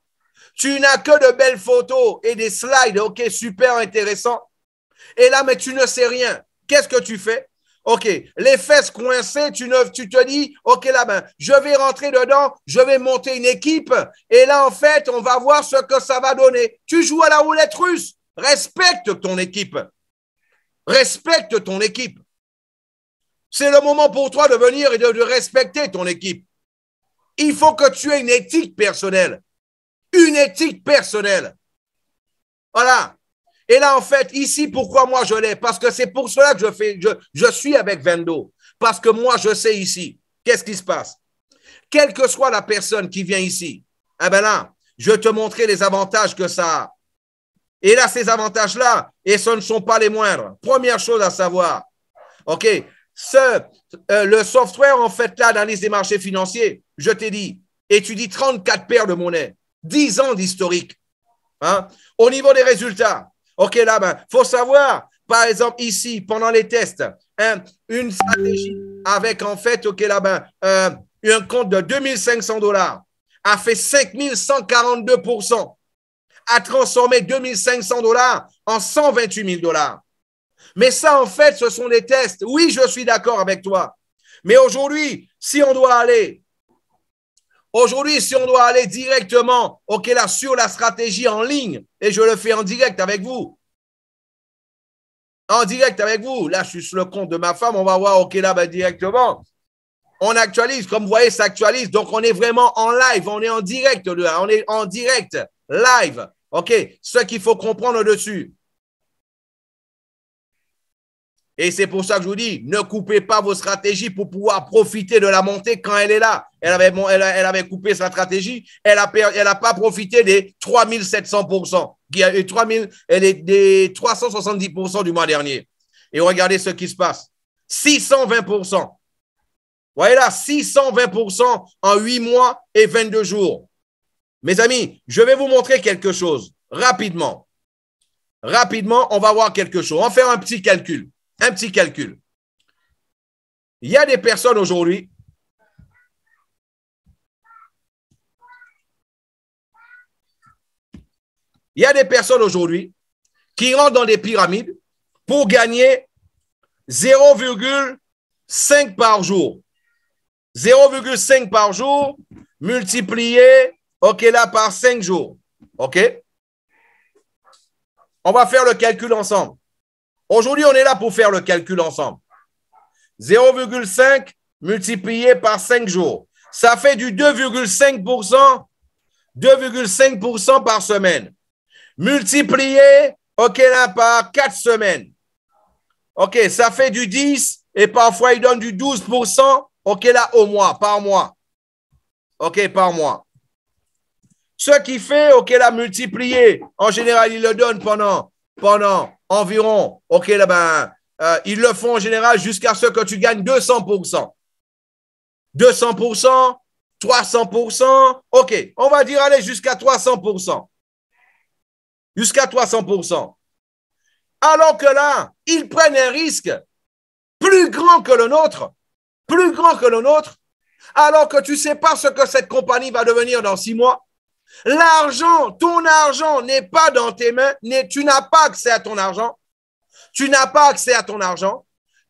Tu n'as que de belles photos et des slides, OK, super intéressants. Et là, mais tu ne sais rien. Qu'est-ce que tu fais? OK, les fesses coincées, tu te dis, OK, là, ben, je vais rentrer dedans, je vais monter une équipe. Et là, en fait, on va voir ce que ça va donner. Tu joues à la roulette russe. Respecte ton équipe. Respecte ton équipe. C'est le moment pour toi de venir et de respecter ton équipe. Il faut que tu aies une éthique personnelle. Une éthique personnelle. Voilà. Et là, en fait, ici, pourquoi moi je l'ai? Parce que c'est pour cela que je suis avec Vendo. Parce que moi, je sais ici, qu'est-ce qui se passe? Quelle que soit la personne qui vient ici, eh ben là, je vais te montrer les avantages que ça a. Et là, ces avantages-là, et ce ne sont pas les moindres. Première chose à savoir, OK, le software, en fait, là, d'analyse des marchés financiers, je t'ai dit, étudie 34 paires de monnaie, 10 ans d'historique. Hein? Au niveau des résultats, OK, là, ben, faut savoir par exemple, ici, pendant les tests, une stratégie avec, en fait, OK, là-bas, un compte de 2500 $ a fait 5142%, a transformé 2500 $ en 128 000 $. Mais ça, en fait, ce sont des tests. Oui, je suis d'accord avec toi. Mais aujourd'hui, si on doit aller directement, OK, là, sur la stratégie en ligne, et je le fais en direct avec vous. Là, je suis sur le compte de ma femme, on va voir, OK, là, directement. On actualise, comme vous voyez, ça actualise. Donc, on est vraiment en live, on est en direct, on est en direct, live. OK, ce qu'il faut comprendre dessus. Et c'est pour ça que je vous dis, ne coupez pas vos stratégies pour pouvoir profiter de la montée quand elle est là. Elle avait coupé sa stratégie, elle a pas profité des 3700%, elle est des 370% du mois dernier. Et regardez ce qui se passe. 620%. Voyez là, 620% en 8 mois et 22 jours. Mes amis, je vais vous montrer quelque chose rapidement. Rapidement, on va voir quelque chose. On va faire un petit calcul. Il y a des personnes aujourd'hui qui rentrent dans des pyramides pour gagner 0,5 par jour. 0,5 par jour multiplié, OK, là, par 5 jours. OK? On va faire le calcul ensemble. Aujourd'hui, on est là pour faire le calcul ensemble. 0,5 multiplié par 5 jours. Ça fait du 2,5% par semaine. Multiplié, OK, là, par 4 semaines. OK, ça fait du 10 et parfois il donne du 12%, OK, là, par mois. OK, par mois. Ce qui fait, OK, là, multiplié, en général, il le donne pendant environ, OK, là, ils le font en général jusqu'à ce que tu gagnes 200%. 200%, 300%, OK, on va dire aller jusqu'à 300%. Jusqu'à 300%. Alors que là, ils prennent un risque plus grand que le nôtre, alors que tu ne sais pas ce que cette compagnie va devenir dans 6 mois. L'argent, ton argent n'est pas dans tes mains, tu n'as pas accès à ton argent.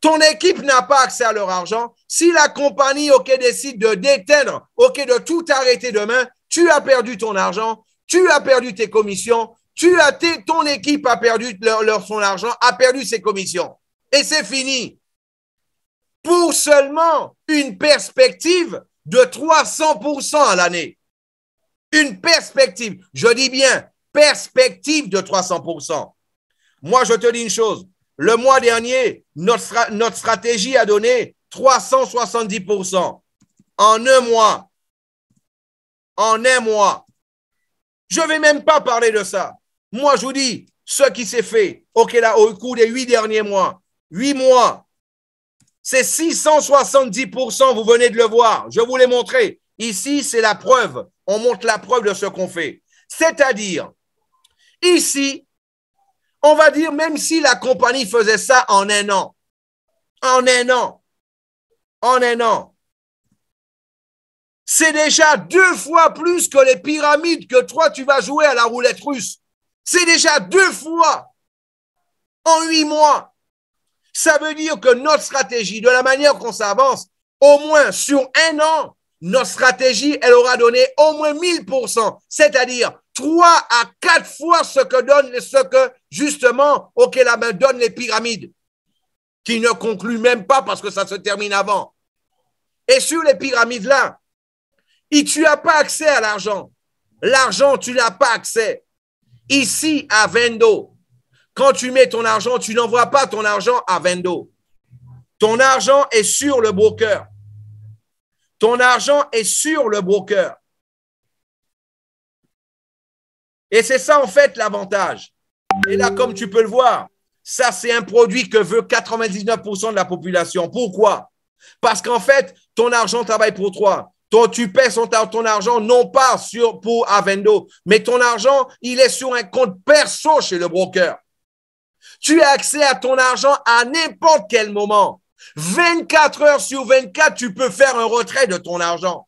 Ton équipe n'a pas accès à leur argent. Si la compagnie, OK, décide de d'éteindre, OK, de tout arrêter demain, tu as perdu ton argent, tu as perdu tes commissions, ton équipe a perdu son argent, a perdu ses commissions. Et c'est fini. Pour seulement une perspective de 300% à l'année. Une perspective, je dis bien, perspective de 300%. Moi, je te dis une chose. Le mois dernier, notre stratégie a donné 370% en un mois. Je ne vais même pas parler de ça. Moi, je vous dis, ce qui s'est fait, OK, là, au cours des 8 derniers mois, 8 mois, c'est 670%, vous venez de le voir. Je vous l'ai montré. Ici, c'est la preuve. On montre la preuve de ce qu'on fait. C'est-à-dire, ici, on va dire, même si la compagnie faisait ça en un an, c'est déjà 2 fois plus que les pyramides que toi, tu vas jouer à la roulette russe. C'est déjà 2 fois en 8 mois. Ça veut dire que notre stratégie, de la manière qu'on s'avance, au moins sur un an, notre stratégie, elle aura donné au moins 1000%, c'est-à-dire 3 à 4 fois ce que justement, OK, la main donne les pyramides, qui ne concluent même pas parce que ça se termine avant. Et sur les pyramides là, tu n'as pas accès à l'argent. L'argent, tu n'as pas accès. Ici, à Vendo, quand tu mets ton argent, tu n'envoies pas ton argent à Vendo. Ton argent est sur le broker. Et c'est ça, en fait, l'avantage. Et là, comme tu peux le voir, ça, c'est un produit que veut 99% de la population. Pourquoi? Parce qu'en fait, ton argent travaille pour toi. Tu paies ton argent non pas à Vendo, mais ton argent, il est sur un compte perso chez le broker. Tu as accès à ton argent à n'importe quel moment. 24 heures sur 24, tu peux faire un retrait de ton argent.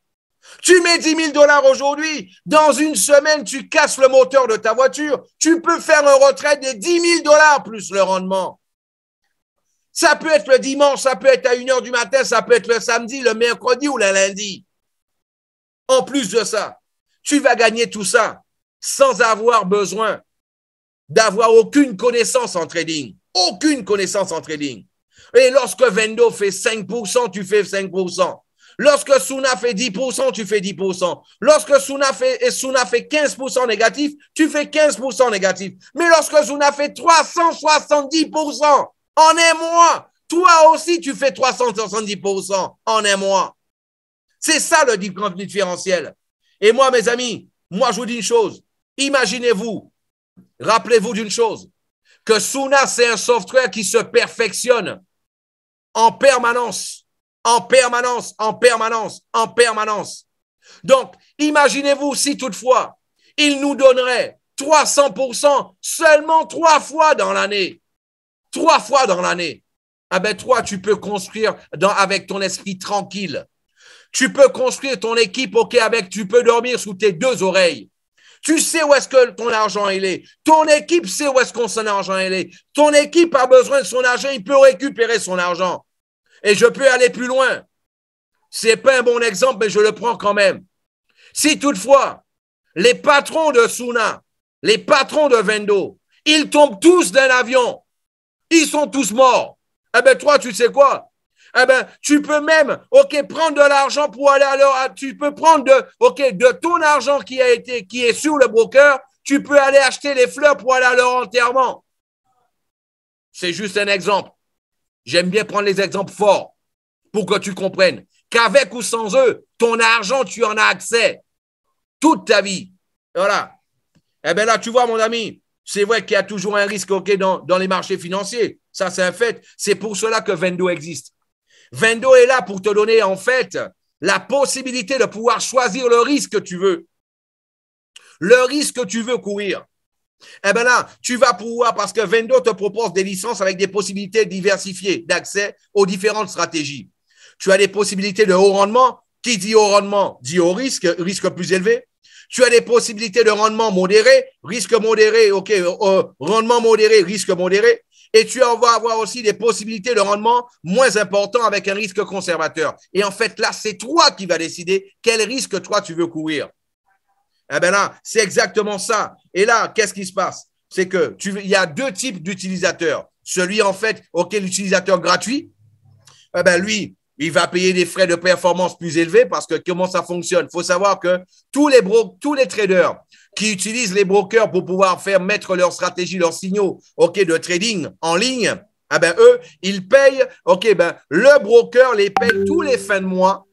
Tu mets 10 000 $ aujourd'hui. Dans une semaine, tu casses le moteur de ta voiture. Tu peux faire un retrait de 10 000 $ plus le rendement. Ça peut être le dimanche, ça peut être à 1 heure du matin, ça peut être le samedi, le mercredi ou le lundi. En plus de ça, tu vas gagner tout ça sans avoir besoin d'avoir aucune connaissance en trading. Aucune connaissance en trading. Et lorsque Vendo fait 5%, tu fais 5%. Lorsque Suna fait 10%, tu fais 10%. Lorsque Suna fait 15% négatif, tu fais 15% négatif. Mais lorsque Suna fait 370% en un mois, toi aussi, tu fais 370% en un mois. C'est ça le différentiel. Et moi, mes amis, moi, je vous dis une chose. Imaginez-vous, rappelez-vous d'une chose, que Suna, c'est un software qui se perfectionne en permanence, en permanence, en permanence, en permanence. Donc, imaginez-vous si toutefois, il nous donnerait 300% seulement 3 fois dans l'année. 3 fois dans l'année. Ah ben, toi, tu peux construire avec ton esprit tranquille. Tu peux construire ton équipe, ok, tu peux dormir sous tes 2 oreilles. Tu sais où est-ce que ton argent il est. Ton équipe sait où est-ce que son argent il est. Ton équipe a besoin de son argent, il peut récupérer son argent. Et je peux aller plus loin. C'est pas un bon exemple, mais je le prends quand même. Si toutefois, les patrons de Suna, les patrons de Vendo, ils tombent tous d'un avion, ils sont tous morts. Eh ben, toi, tu sais quoi? Eh ben, tu peux même, ok, prendre de l'argent pour aller tu peux prendre de ton argent qui est sur le broker, tu peux aller acheter les fleurs pour aller à leur enterrement. C'est juste un exemple. J'aime bien prendre les exemples forts pour que tu comprennes qu'avec ou sans eux, ton argent, tu en as accès toute ta vie. Voilà. Eh bien là, tu vois, mon ami, c'est vrai qu'il y a toujours un risque dans les marchés financiers. Ça, c'est un fait. C'est pour cela que Vendo existe. Vendo est là pour te donner, en fait, la possibilité de pouvoir choisir le risque que tu veux. Le risque que tu veux courir. Eh bien là, tu vas pouvoir, parce que Vendo te propose des licences avec des possibilités diversifiées d'accès aux différentes stratégies. Tu as des possibilités de haut rendement. Qui dit haut rendement dit haut risque, risque plus élevé. Tu as des possibilités de rendement modéré, risque modéré, ok, rendement modéré, risque modéré. Et tu vas avoir aussi des possibilités de rendement moins important avec un risque conservateur. Et en fait, là, c'est toi qui vas décider quel risque toi tu veux courir. Eh bien là, c'est exactement ça. Et là, qu'est-ce qui se passe? C'est que il y a 2 types d'utilisateurs. Celui, en fait, l'utilisateur gratuit, eh bien lui, il va payer des frais de performance plus élevés parce que comment ça fonctionne? Il faut savoir que tous les traders qui utilisent les brokers pour pouvoir faire mettre leur stratégie, leurs signaux, de trading en ligne, eh ben, eux, ils payent, le broker les paye tous les fins de mois.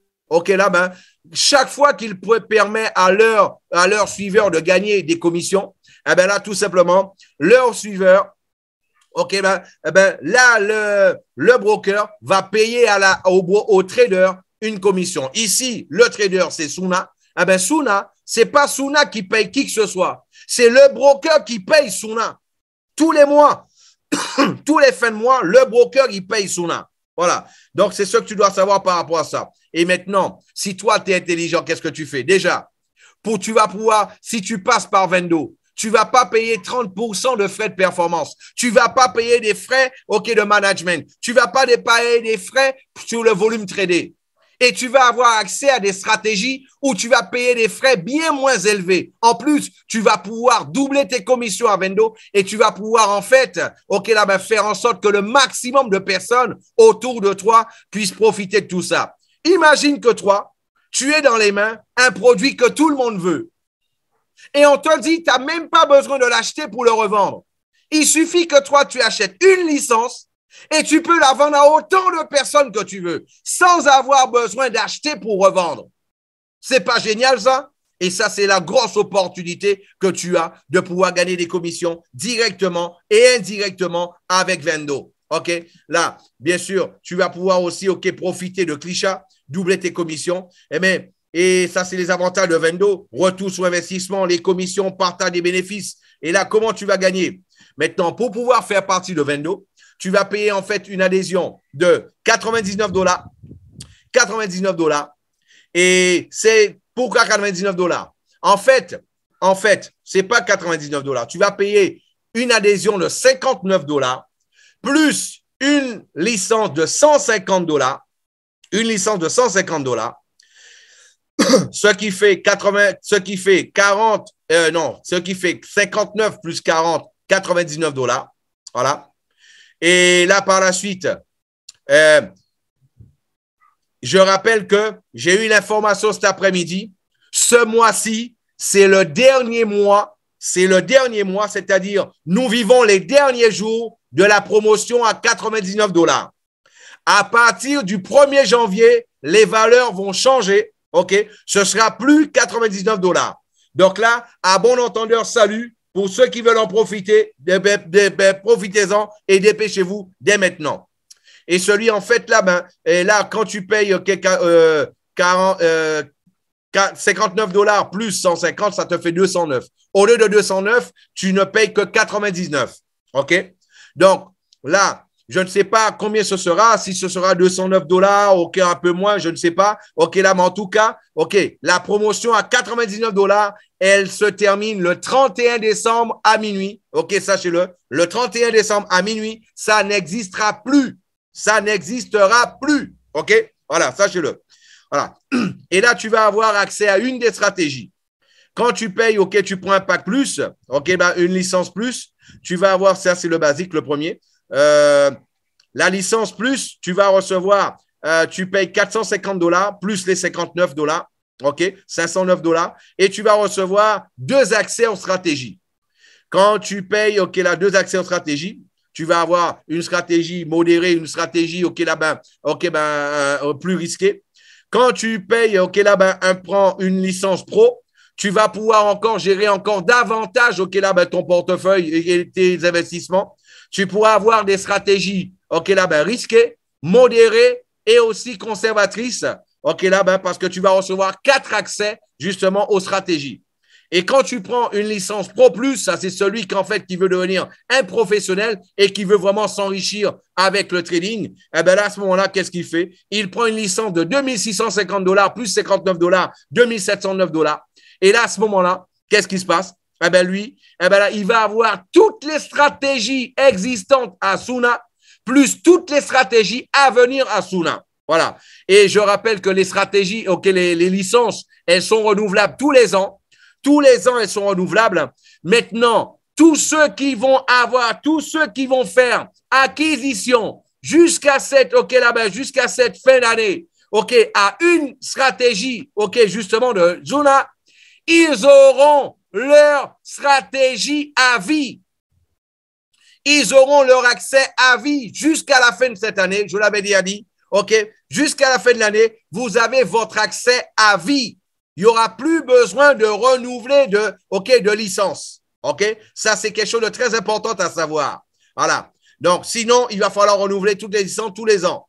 Chaque fois qu'il permet à leur suiveur de gagner des commissions, eh ben là, tout simplement, leur suiveur, là, le broker va payer au trader une commission. Ici, le trader, c'est Suna. Eh ben, Suna, c'est pas Suna qui paye qui que ce soit. C'est le broker qui paye Suna. Tous les mois, tous les fins de mois, le broker, il paye Suna. Voilà. Donc, c'est ce que tu dois savoir par rapport à ça. Et maintenant, si toi, tu es intelligent, qu'est-ce que tu fais? Déjà, tu vas pouvoir, si tu passes par Vendo, tu vas pas payer 30% de frais de performance. Tu vas pas payer des frais, de management. Tu vas pas payer des frais sur le volume tradé. Et tu vas avoir accès à des stratégies où tu vas payer des frais bien moins élevés. En plus, tu vas pouvoir doubler tes commissions à Vendo et tu vas pouvoir, en fait, faire en sorte que le maximum de personnes autour de toi puissent profiter de tout ça. Imagine que toi, tu es dans les mains un produit que tout le monde veut. Et on te dit, tu n'as même pas besoin de l'acheter pour le revendre. Il suffit que toi, tu achètes une licence et tu peux la vendre à autant de personnes que tu veux, sans avoir besoin d'acheter pour revendre. C'est pas génial, ça? Et ça, c'est la grosse opportunité que tu as de pouvoir gagner des commissions directement et indirectement avec Vendo. OK? Là, bien sûr, tu vas pouvoir aussi, profiter de Klisha, doubler tes commissions. Et ça, c'est les avantages de Vendo. Retour sur investissement, les commissions, partage des bénéfices. Et là, comment tu vas gagner? Maintenant, pour pouvoir faire partie de Vendo, tu vas payer en fait une adhésion de $99. $99. Et c'est pourquoi $99? En fait, c'est pas $99. Tu vas payer une adhésion de $59 plus une licence de $150. Une licence de $150. Ce qui fait 59 plus 40, $99. Voilà. Et là, par la suite, je rappelle que j'ai eu l'information cet après-midi. Ce mois-ci, c'est le dernier mois, c'est-à-dire nous vivons les derniers jours de la promotion à $99. À partir du 1er janvier, les valeurs vont changer. OK? Ce sera plus $99. Donc là, à bon entendeur, salut. Pour ceux qui veulent en profiter, profitez-en et dépêchez-vous dès maintenant. Et celui, en fait, là, quand tu payes $59 plus 150, ça te fait 209. Au lieu de 209, tu ne payes que 99. OK? Donc, là, je ne sais pas combien ce sera, si ce sera $209, OK, un peu moins, je ne sais pas. OK, là, mais en tout cas, OK, la promotion à $99, elle se termine le 31 décembre à minuit. OK, sachez-le. Le 31 décembre à minuit, ça n'existera plus. Ça n'existera plus. OK? Voilà, sachez-le. Voilà. Et là, tu vas avoir accès à une des stratégies. Quand tu payes, OK, tu prends un pack plus, OK, une licence plus, tu vas avoir, ça c'est le basique, le premier. La licence plus, tu vas recevoir, tu payes $450 plus les $59, OK, $509, et tu vas recevoir 2 accès aux stratégies. Quand tu payes, OK, là, 2 accès aux stratégies, tu vas avoir une stratégie modérée, une stratégie, OK, là, plus risquée. Quand tu payes, OK, là, prends une licence pro, tu vas pouvoir encore gérer encore davantage, OK, là, ton portefeuille et tes investissements. Tu pourras avoir des stratégies, OK, là, risquées, modérées et aussi conservatrices, OK, là, parce que tu vas recevoir 4 accès justement aux stratégies. Et quand tu prends une licence Pro Plus, ça c'est celui qui veut devenir un professionnel et qui veut vraiment s'enrichir avec le trading, eh bien là, à ce moment-là, qu'est-ce qu'il fait? Il prend une licence de $2650 plus $59, $2709. Et là, à ce moment-là, qu'est-ce qui se passe? Eh bien, lui, là, il va avoir toutes les stratégies existantes à Suna, plus toutes les stratégies à venir à Suna. Voilà. Et je rappelle que les stratégies, OK, les licences, elles sont renouvelables tous les ans. Tous les ans, elles sont renouvelables. Maintenant, tous ceux qui vont faire acquisition jusqu'à cette fin d'année, OK, à une stratégie, OK, justement de Suna, ils auront leur stratégie à vie. Ils auront leur accès à vie jusqu'à la fin de cette année. Je l'avais déjà dit. OK. Jusqu'à la fin de l'année, vous avez votre accès à vie. Il n'y aura plus besoin de renouveler de licence. OK. Ça, c'est quelque chose de très important à savoir. Voilà. Donc, sinon, il va falloir renouveler toutes les licences tous les ans.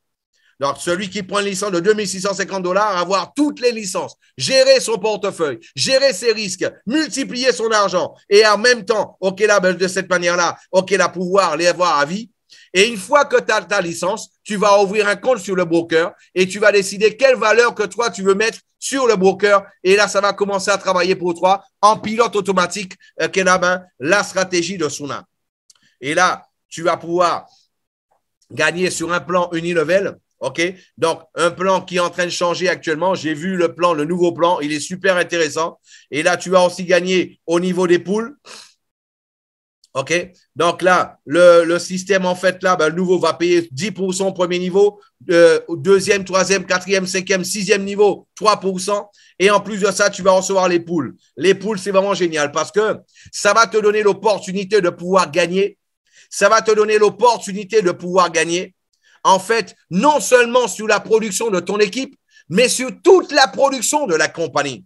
Donc, celui qui prend une licence de $2650, avoir toutes les licences, gérer son portefeuille, gérer ses risques, multiplier son argent et en même temps, OK, là, de cette manière-là, OK, là, pouvoir les avoir à vie. Et une fois que tu as ta licence, tu vas ouvrir un compte sur le broker et tu vas décider quelle valeur que toi, tu veux mettre sur le broker. Et là, ça va commencer à travailler pour toi en pilote automatique, la stratégie de Suna. Et là, tu vas pouvoir gagner sur un plan unilevel. OK? Donc, un plan qui est en train de changer actuellement. J'ai vu le nouveau plan. Il est super intéressant. Et là, tu vas aussi gagner au niveau des poules. OK? Donc là, le système, en fait, là, le nouveau va payer 10% au premier niveau, deuxième, troisième, quatrième, cinquième, sixième niveau, 3%. Et en plus de ça, tu vas recevoir les poules. Les poules, c'est vraiment génial parce que ça va te donner l'opportunité de pouvoir gagner. Ça va te donner l'opportunité de pouvoir gagner. En fait, non seulement sur la production de ton équipe, mais sur toute la production de la compagnie.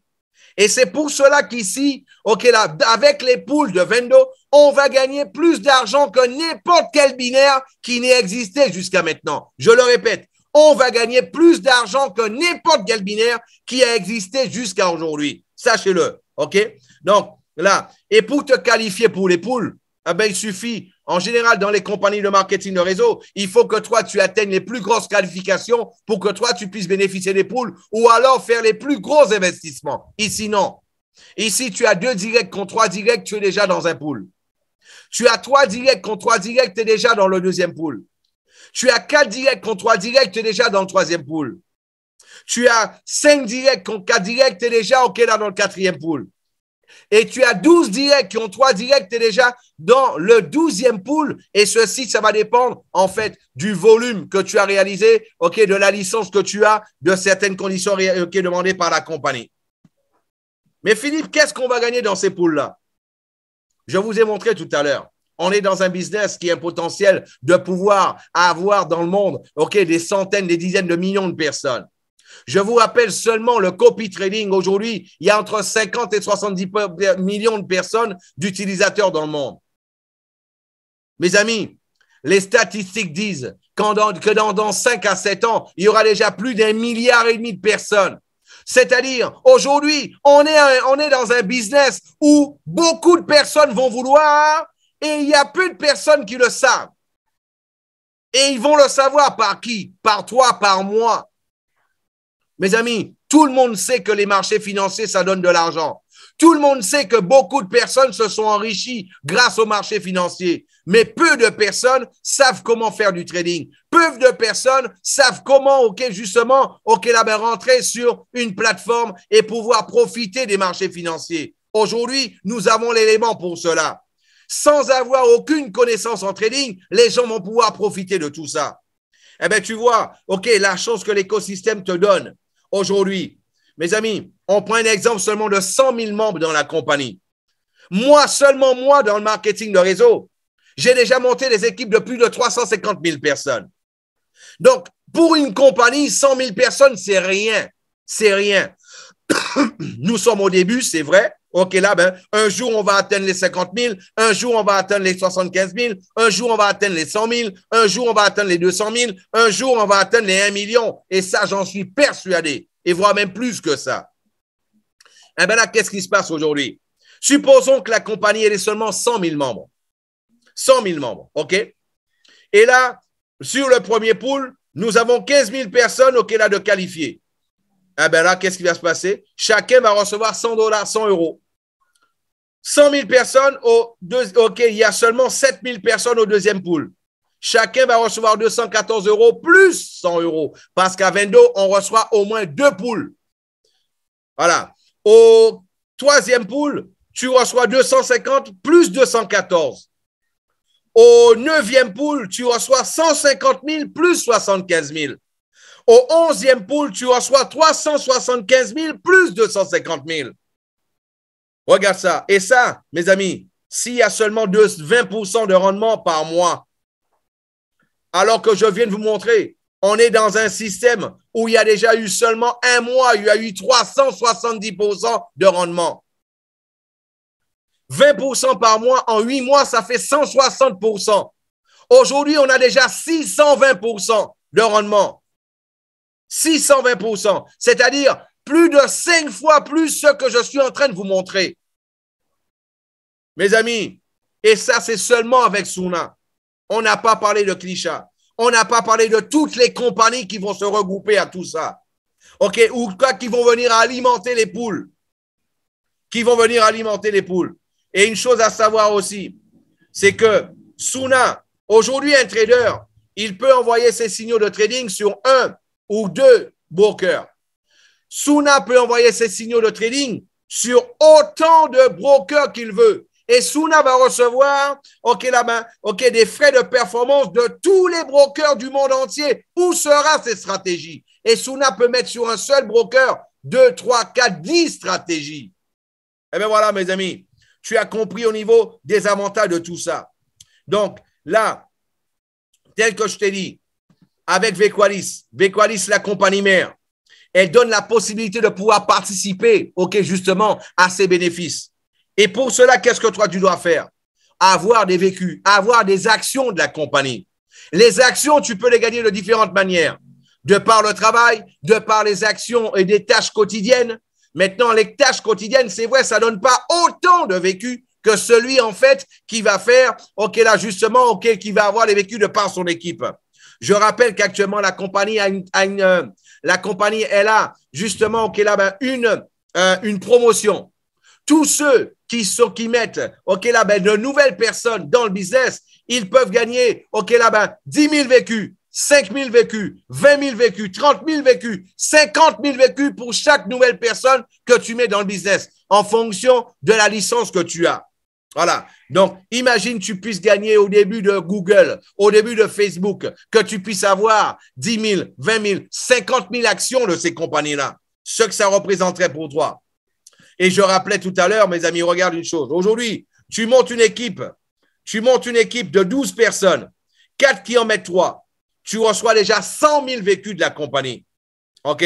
Et c'est pour cela qu'ici, OK, là, avec les poules de Vendo, on va gagner plus d'argent que n'importe quel binaire qui n'ait existé jusqu'à maintenant. Je le répète, on va gagner plus d'argent que n'importe quel binaire qui a existé jusqu'à aujourd'hui. Sachez-le, OK? Donc, là, et pour te qualifier pour les poules, eh ben, il suffit, en général, dans les compagnies de marketing de réseau, il faut que toi, tu atteignes les plus grosses qualifications pour que toi, tu puisses bénéficier des poules ou alors faire les plus gros investissements. Ici, non. Ici, tu as 2 directs contre 3 directs, tu es déjà dans un pool. Tu as 3 directs contre 3 directs, tu es déjà dans le 2e pool. Tu as 4 directs contre 3 directs, tu es déjà dans le 3e pool. Tu as 5 directs contre 4 directs, tu es déjà OK là dans le 4e pool. Et tu as 12 directs qui ont 3 directs, tu es déjà dans le 12e pool. Et ceci, ça va dépendre, en fait, du volume que tu as réalisé, OK, de la licence que tu as, de certaines conditions demandées par la compagnie. Mais Philippe, qu'est-ce qu'on va gagner dans ces pools-là? Je vous ai montré tout à l'heure. On est dans un business qui a un potentiel de pouvoir avoir dans le monde, OK, des centaines, des dizaines de millions de personnes. Je vous rappelle seulement le copy trading. Aujourd'hui, il y a entre 50 et 70 millions de personnes d'utilisateurs dans le monde. Mes amis, les statistiques disent que dans 5 à 7 ans, il y aura déjà plus d'1,5 milliard de personnes. C'est-à-dire, aujourd'hui, on est dans un business où beaucoup de personnes vont vouloir et il y a peu de personnes qui le savent. Et ils vont le savoir par qui? Par toi, par moi. Mes amis, tout le monde sait que les marchés financiers, ça donne de l'argent. Tout le monde sait que beaucoup de personnes se sont enrichies grâce aux marchés financiers. Mais peu de personnes savent comment faire du trading. Peu de personnes savent comment, rentrer sur une plateforme et pouvoir profiter des marchés financiers. Aujourd'hui, nous avons l'élément pour cela. Sans avoir aucune connaissance en trading, les gens vont pouvoir profiter de tout ça. Eh bien, tu vois, la chance que l'écosystème te donne. Aujourd'hui, mes amis, on prend un exemple seulement de 100 000 membres dans la compagnie. Seulement moi, dans le marketing de réseau, j'ai déjà monté des équipes de plus de 350 000 personnes. Donc, pour une compagnie, 100 000 personnes, c'est rien. C'est rien. Nous sommes au début, c'est vrai. Un jour, on va atteindre les 50 000. Un jour, on va atteindre les 75 000. Un jour, on va atteindre les 100 000. Un jour, on va atteindre les 200 000. Un jour, on va atteindre les 1 million. Et ça, j'en suis persuadé. Et voire même plus que ça. Eh bien là, qu'est-ce qui se passe aujourd'hui? Supposons que la compagnie, elle est seulement 100 000 membres. 100 000 membres, OK? Et là, sur le premier pool, nous avons 15 000 personnes, de qualifiées. Eh bien là, qu'est-ce qui va se passer? Chacun va recevoir 100 $, 100 €. 100 000 personnes, il y a seulement 7 000 personnes au deuxième pool. Chacun va recevoir 214 € plus 100 €. Parce qu'à Vendo, on reçoit au moins 2 pools. Voilà. Au troisième pool, tu reçois 250 plus 214. Au 9e pool, tu reçois 150 000 plus 75 000. Au 11e pool, tu reçois 375 000 plus 250 000. Regarde ça. Et ça, mes amis, s'il y a seulement 20% de rendement par mois, alors que je viens de vous montrer, on est dans un système où il y a déjà eu seulement un mois, il y a eu 370% de rendement. 20% par mois, en 8 mois, ça fait 160%. Aujourd'hui, on a déjà 620% de rendement. 620%, c'est-à-dire plus de 5 fois plus ce que je suis en train de vous montrer. Mes amis, et ça, c'est seulement avec Suna. On n'a pas parlé de Klisha. On n'a pas parlé de toutes les compagnies qui vont se regrouper à tout ça. Ou qui vont venir alimenter les poules. Et une chose à savoir aussi, c'est que Suna, aujourd'hui, un trader, il peut envoyer ses signaux de trading sur 1 ou 2 brokers. Suna peut envoyer ses signaux de trading sur autant de brokers qu'il veut. Et Suna va recevoir des frais de performance de tous les brokers du monde entier. Où sera cette stratégie? Et Suna peut mettre sur un seul broker 2, 3, 4, 10 stratégies. Eh bien voilà, mes amis, tu as compris au niveau des avantages de tout ça. Donc là, tel que je t'ai dit, avec Vequalis, la compagnie mère, elle donne la possibilité de pouvoir participer, justement, à ces bénéfices. Et pour cela, qu'est-ce que toi, tu dois faire? Avoir des vécus, avoir des actions de la compagnie. Les actions, tu peux les gagner de différentes manières. De par le travail, de par les actions et des tâches quotidiennes. Maintenant, les tâches quotidiennes, c'est vrai, ça ne donne pas autant de vécus que celui, en fait, qui va faire, OK, là, justement, OK, qui va avoir les vécus de par son équipe. Je rappelle qu'actuellement, la compagnie elle a justement, OK, là, une promotion. Tous ceux qui mettent, OK, là, de nouvelles personnes dans le business, ils peuvent gagner, OK, là, 10 000 vécus, 5 000 vécus, 20 000 vécus, 30 000 vécus, 50 000 vécus pour chaque nouvelle personne que tu mets dans le business en fonction de la licence que tu as. Voilà. Donc, imagine tu puisses gagner au début de Google, au début de Facebook, que tu puisses avoir 10 000, 20 000, 50 000 actions de ces compagnies-là. Ce que ça représenterait pour toi. Et je rappelais tout à l'heure, mes amis, regarde une chose. Aujourd'hui, tu montes une équipe de 12 personnes, 4 qui en mettent 3. Tu reçois déjà 100 000 vécus de la compagnie. OK?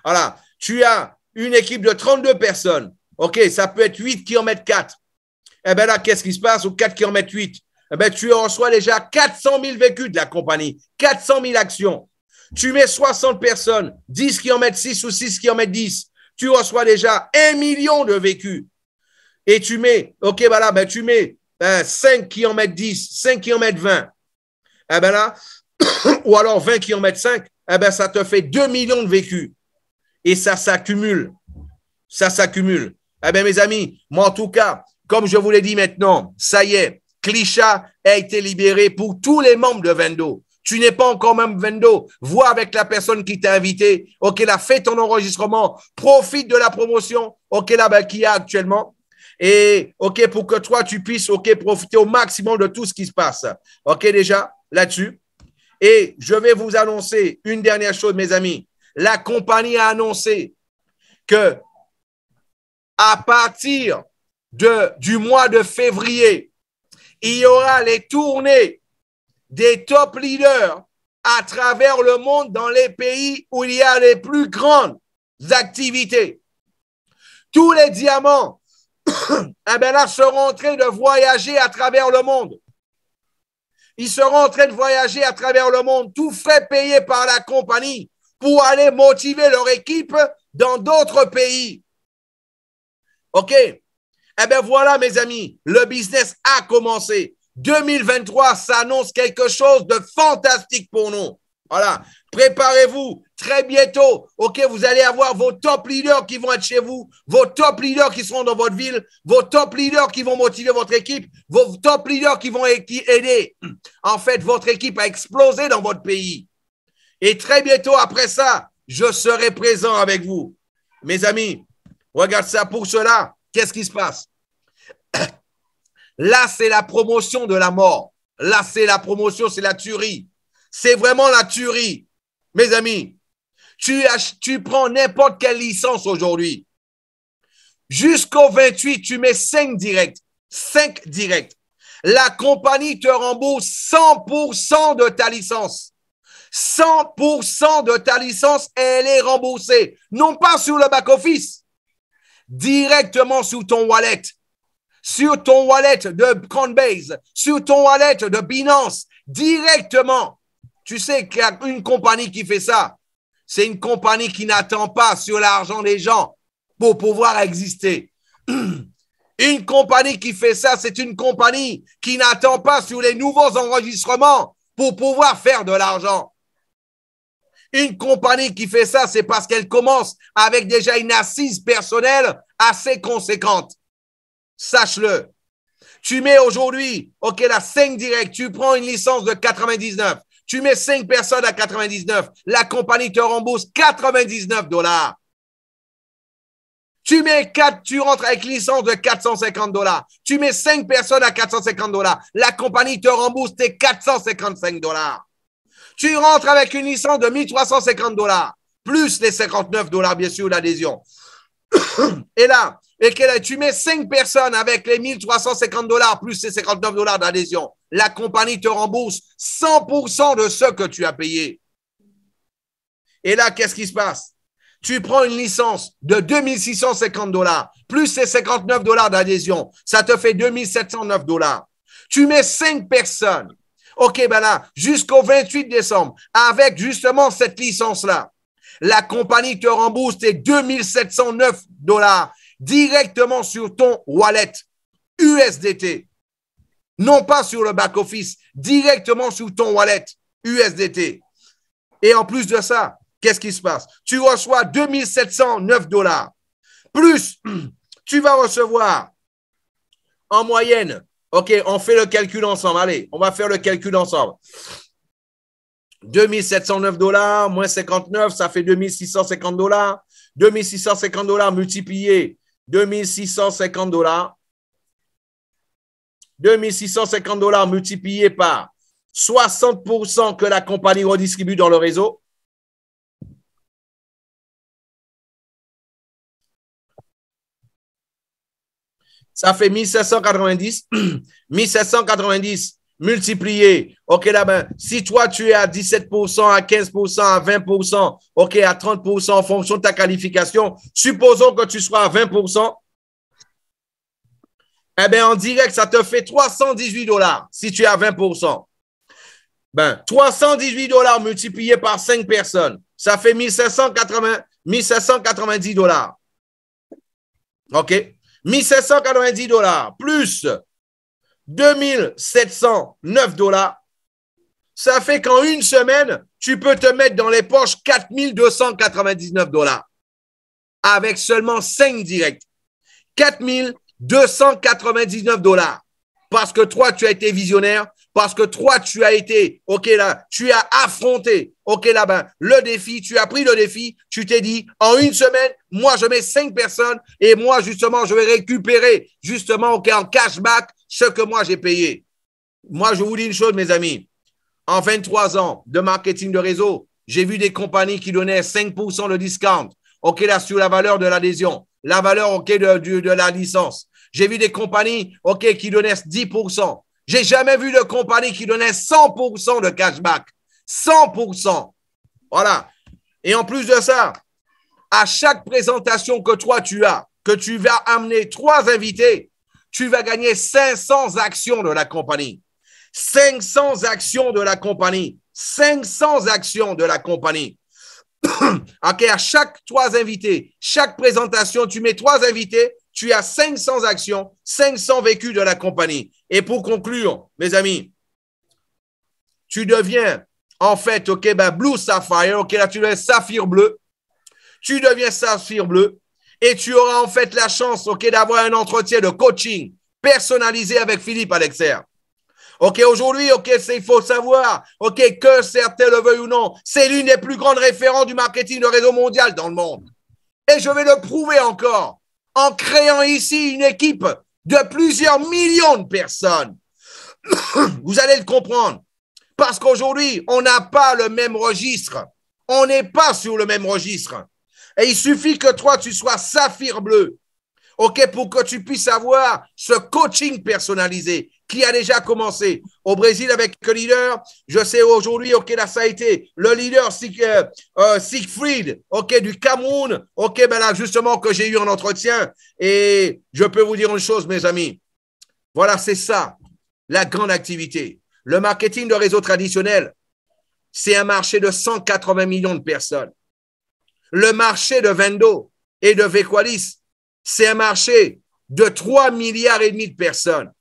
Voilà. Tu as une équipe de 32 personnes. OK? Ça peut être 8 qui en mettent 4. Eh bien là, qu'est-ce qui se passe? Ou 4 qui en mettent 8. Eh bien, tu reçois déjà 400 000 vécus de la compagnie. 400 000 actions. Tu mets 60 personnes, 10 qui en mettent 6 ou 6 qui en mettent 10. Tu reçois déjà 1 million de vécus. Et tu mets, OK, voilà, tu mets 5 qui en mettent 10, 5 qui en mettent 20. Eh bien là, ou alors 20 qui en mettent 5, eh bien, ça te fait 2 millions de vécus. Et ça s'accumule. Ça s'accumule. Eh bien, mes amis, moi, en tout cas, comme je vous l'ai dit maintenant, ça y est, Klisha a été libéré pour tous les membres de Vendo. Tu n'es pas encore même Vendo. Vois avec la personne qui t'a invité. OK, là, fais ton enregistrement. Profite de la promotion, OK, là, qu'il y a actuellement. Et, OK, pour que toi, tu puisses, OK, profiter au maximum de tout ce qui se passe. OK, déjà, là-dessus. Et je vais vous annoncer une dernière chose, mes amis. La compagnie a annoncé que à partir du mois de février, il y aura les tournées des top leaders à travers le monde dans les pays où il y a les plus grandes activités. Tous les diamants eh bien là, seront en train de voyager à travers le monde. Ils seront en train de voyager à travers le monde, tout frais payé par la compagnie pour aller motiver leur équipe dans d'autres pays. OK? Eh bien voilà, mes amis, le business a commencé. 2023 s'annonce quelque chose de fantastique pour nous. Voilà, préparez-vous très bientôt. OK, vous allez avoir vos top leaders qui vont être chez vous, vos top leaders qui seront dans votre ville, vos top leaders qui vont motiver votre équipe, vos top leaders qui vont aider, en fait, votre équipe à exploser dans votre pays. Et très bientôt après ça, je serai présent avec vous. Mes amis, regarde ça. Pour cela, qu'est-ce qui se passe? Là, c'est la promotion de la mort. Là, c'est la promotion, c'est la tuerie. C'est vraiment la tuerie. Mes amis, tu prends n'importe quelle licence aujourd'hui. Jusqu'au 28, tu mets 5 directs. 5 directs. La compagnie te rembourse 100% de ta licence. 100% de ta licence, elle est remboursée. Non pas sur le back-office, directement sur ton wallet. Sur ton wallet de Coinbase, sur ton wallet de Binance, directement. Tu sais qu'il y a une compagnie qui fait ça. C'est une compagnie qui n'attend pas sur l'argent des gens pour pouvoir exister. Une compagnie qui fait ça, c'est une compagnie qui n'attend pas sur les nouveaux enregistrements pour pouvoir faire de l'argent. Une compagnie qui fait ça, c'est parce qu'elle commence avec déjà une assise personnelle assez conséquente. Sache-le. Tu mets aujourd'hui, OK, la 5 directs, tu prends une licence de 99, tu mets 5 personnes à 99, la compagnie te rembourse $99. Tu mets 4, tu rentres avec licence de $450. Tu mets 5 personnes à $450. La compagnie te rembourse tes $455. Tu rentres avec une licence de $1350, plus les $59, bien sûr, l'adhésion. Et là, tu mets 5 personnes avec les $1350 plus les $59 d'adhésion. La compagnie te rembourse 100% de ce que tu as payé. Et là, qu'est-ce qui se passe? Tu prends une licence de $2650 plus les $59 d'adhésion. Ça te fait $2709. Tu mets 5 personnes. OK, ben là, jusqu'au 28 décembre, avec justement cette licence-là, la compagnie te rembourse tes $2709 directement sur ton wallet. USDT. Non pas sur le back-office, directement sur ton wallet USDT. Et en plus de ça, qu'est-ce qui se passe? Tu reçois 2709 $. Plus, tu vas recevoir en moyenne, OK, on fait le calcul ensemble. Allez, on va faire le calcul ensemble. 2709 $ moins 59, ça fait 2650 $. 2650 $ multiplié 2650 $. 2650 $ multiplié par 60% que la compagnie redistribue dans le réseau. Ça fait 1790. 1790 multiplié. OK, là, ben, si toi, tu es à 17%, à 15%, à 20%, OK, à 30% en fonction de ta qualification, supposons que tu sois à 20%, eh bien, en direct, ça te fait 318 $ si tu es à 20%. Ben, 318 $ multiplié par 5 personnes, ça fait 1790 $. OK? 1790 $ plus 2709 $, ça fait qu'en une semaine, tu peux te mettre dans les poches 4299 $ avec seulement 5 directs. 4299 $ parce que toi, tu as été visionnaire, parce que toi, tu as été, OK, là, tu as affronté, OK, là, ben, le défi, tu as pris le défi, tu t'es dit, en une semaine, moi, je mets 5 personnes et moi, justement, je vais récupérer, justement, OK, en cashback, ce que moi, j'ai payé. Moi, je vous dis une chose, mes amis, en 23 ans de marketing de réseau, j'ai vu des compagnies qui donnaient 5% de discount, OK, là, sur la valeur de l'adhésion, la valeur, OK, de la licence. J'ai vu des compagnies, OK, qui donnaient 10%. J'ai jamais vu de compagnie qui donnait 100% de cashback. 100%. Voilà. Et en plus de ça, à chaque présentation que toi tu as, que tu vas amener 3 invités, tu vas gagner 500 actions de la compagnie. 500 actions de la compagnie. 500 actions de la compagnie. OK, à chaque 3 invités, chaque présentation, tu mets 3 invités, tu as 500 actions, 500 vécus de la compagnie. Et pour conclure, mes amis, tu deviens en fait, OK, ben Blue Sapphire, OK, là tu deviens Saphir bleu. Tu deviens Saphir bleu et tu auras en fait la chance, OK, d'avoir un entretien de coaching personnalisé avec Philippe Alexer. OK, aujourd'hui, OK, il faut savoir, OK, que certains le veuillent ou non, c'est l'une des plus grandes références du marketing de réseau mondial dans le monde. Et je vais le prouver encore en créant ici une équipe de plusieurs millions de personnes. Vous allez le comprendre. Parce qu'aujourd'hui, on n'a pas le même registre. On n'est pas sur le même registre. Et il suffit que toi, tu sois Saphir bleu. OK, pour que tu puisses avoir ce coaching personnalisé qui a déjà commencé au Brésil avec le leader. Je sais aujourd'hui, OK, là, ça a été le leader Siegfried, OK, du Cameroun, OK, ben là, justement, que j'ai eu en entretien. Et je peux vous dire une chose, mes amis. Voilà, c'est ça, la grande activité. Le marketing de réseau traditionnel, c'est un marché de 180 millions de personnes. Le marché de Vendo et de Vequalis, c'est un marché de 3,5 milliards de personnes.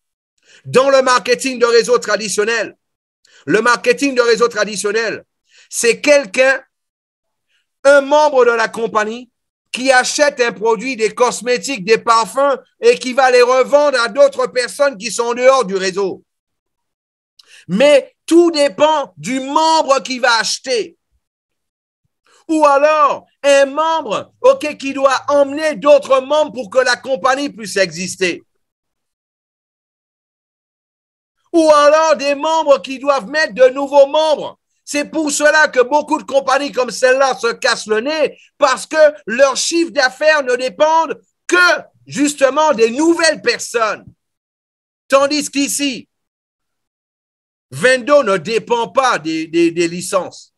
Dans le marketing de réseau traditionnel, c'est quelqu'un, un membre de la compagnie qui achète un produit, des cosmétiques, des parfums et qui va les revendre à d'autres personnes qui sont en dehors du réseau. Mais tout dépend du membre qui va acheter. Ou alors, un membre, OK, qui doit emmener d'autres membres pour que la compagnie puisse exister. Ou alors des membres qui doivent mettre de nouveaux membres. C'est pour cela que beaucoup de compagnies comme celle-là se cassent le nez parce que leurs chiffres d'affaires ne dépendent que justement des nouvelles personnes. Tandis qu'ici, Vendo ne dépend pas des licences.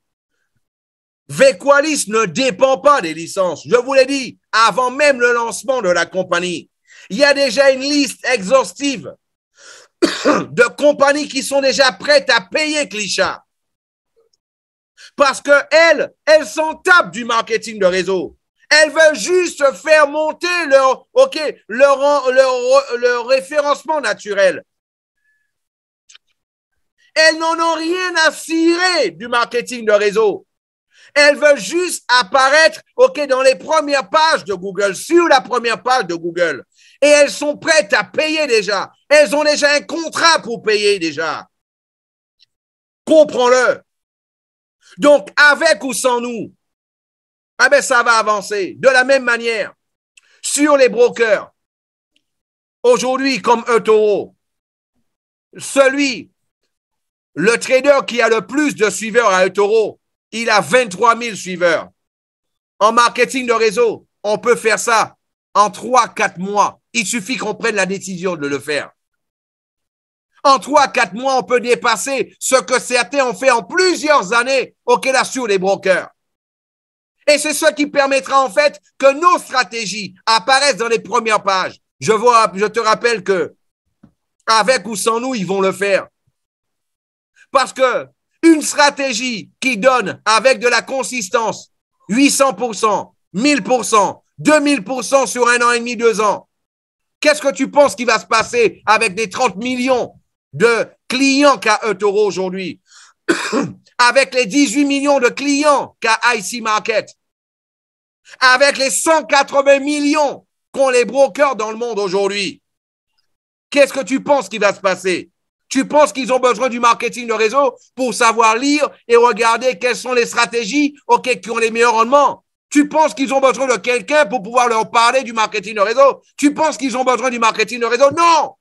Vequalis ne dépend pas des licences. Je vous l'ai dit, avant même le lancement de la compagnie, il y a déjà une liste exhaustive de compagnies qui sont déjà prêtes à payer Klisha. Parce qu'elles s'en tapent du marketing de réseau. Elles veulent juste faire monter leur référencement naturel. Elles n'en ont rien à cirer du marketing de réseau. Elles veulent juste apparaître, dans les premières pages de Google, sur la première page de Google. Et elles sont prêtes à payer déjà. Elles ont déjà un contrat pour payer déjà. Comprends-le. Donc, avec ou sans nous, ça va avancer. De la même manière, sur les brokers, aujourd'hui, comme eToro, le trader qui a le plus de suiveurs à eToro, il a 23 000 suiveurs. En marketing de réseau, on peut faire ça en 3-4 mois. Il suffit qu'on prenne la décision de le faire. En 3-4 mois, on peut dépasser ce que certains ont fait en plusieurs années, là, sur les brokers. Et c'est ce qui permettra, en fait, que nos stratégies apparaissent dans les premières pages. Je te rappelle que, avec ou sans nous, ils vont le faire. Parce que une stratégie qui donne avec de la consistance 800%, 1000%, 2000% sur 1 an et demi, 2 ans, qu'est-ce que tu penses qui va se passer avec les 30 millions de clients qu'a eToro aujourd'hui, avec les 18 millions de clients qu'a IC Market, avec les 180 millions qu'ont les brokers dans le monde aujourd'hui? Qu'est-ce que tu penses qui va se passer? Tu penses qu'ils ont besoin du marketing de réseau pour savoir lire et regarder quelles sont les stratégies qui ont les meilleurs rendements? Tu penses qu'ils ont besoin de quelqu'un pour pouvoir leur parler du marketing de réseau? Tu penses qu'ils ont besoin du marketing de réseau? Non!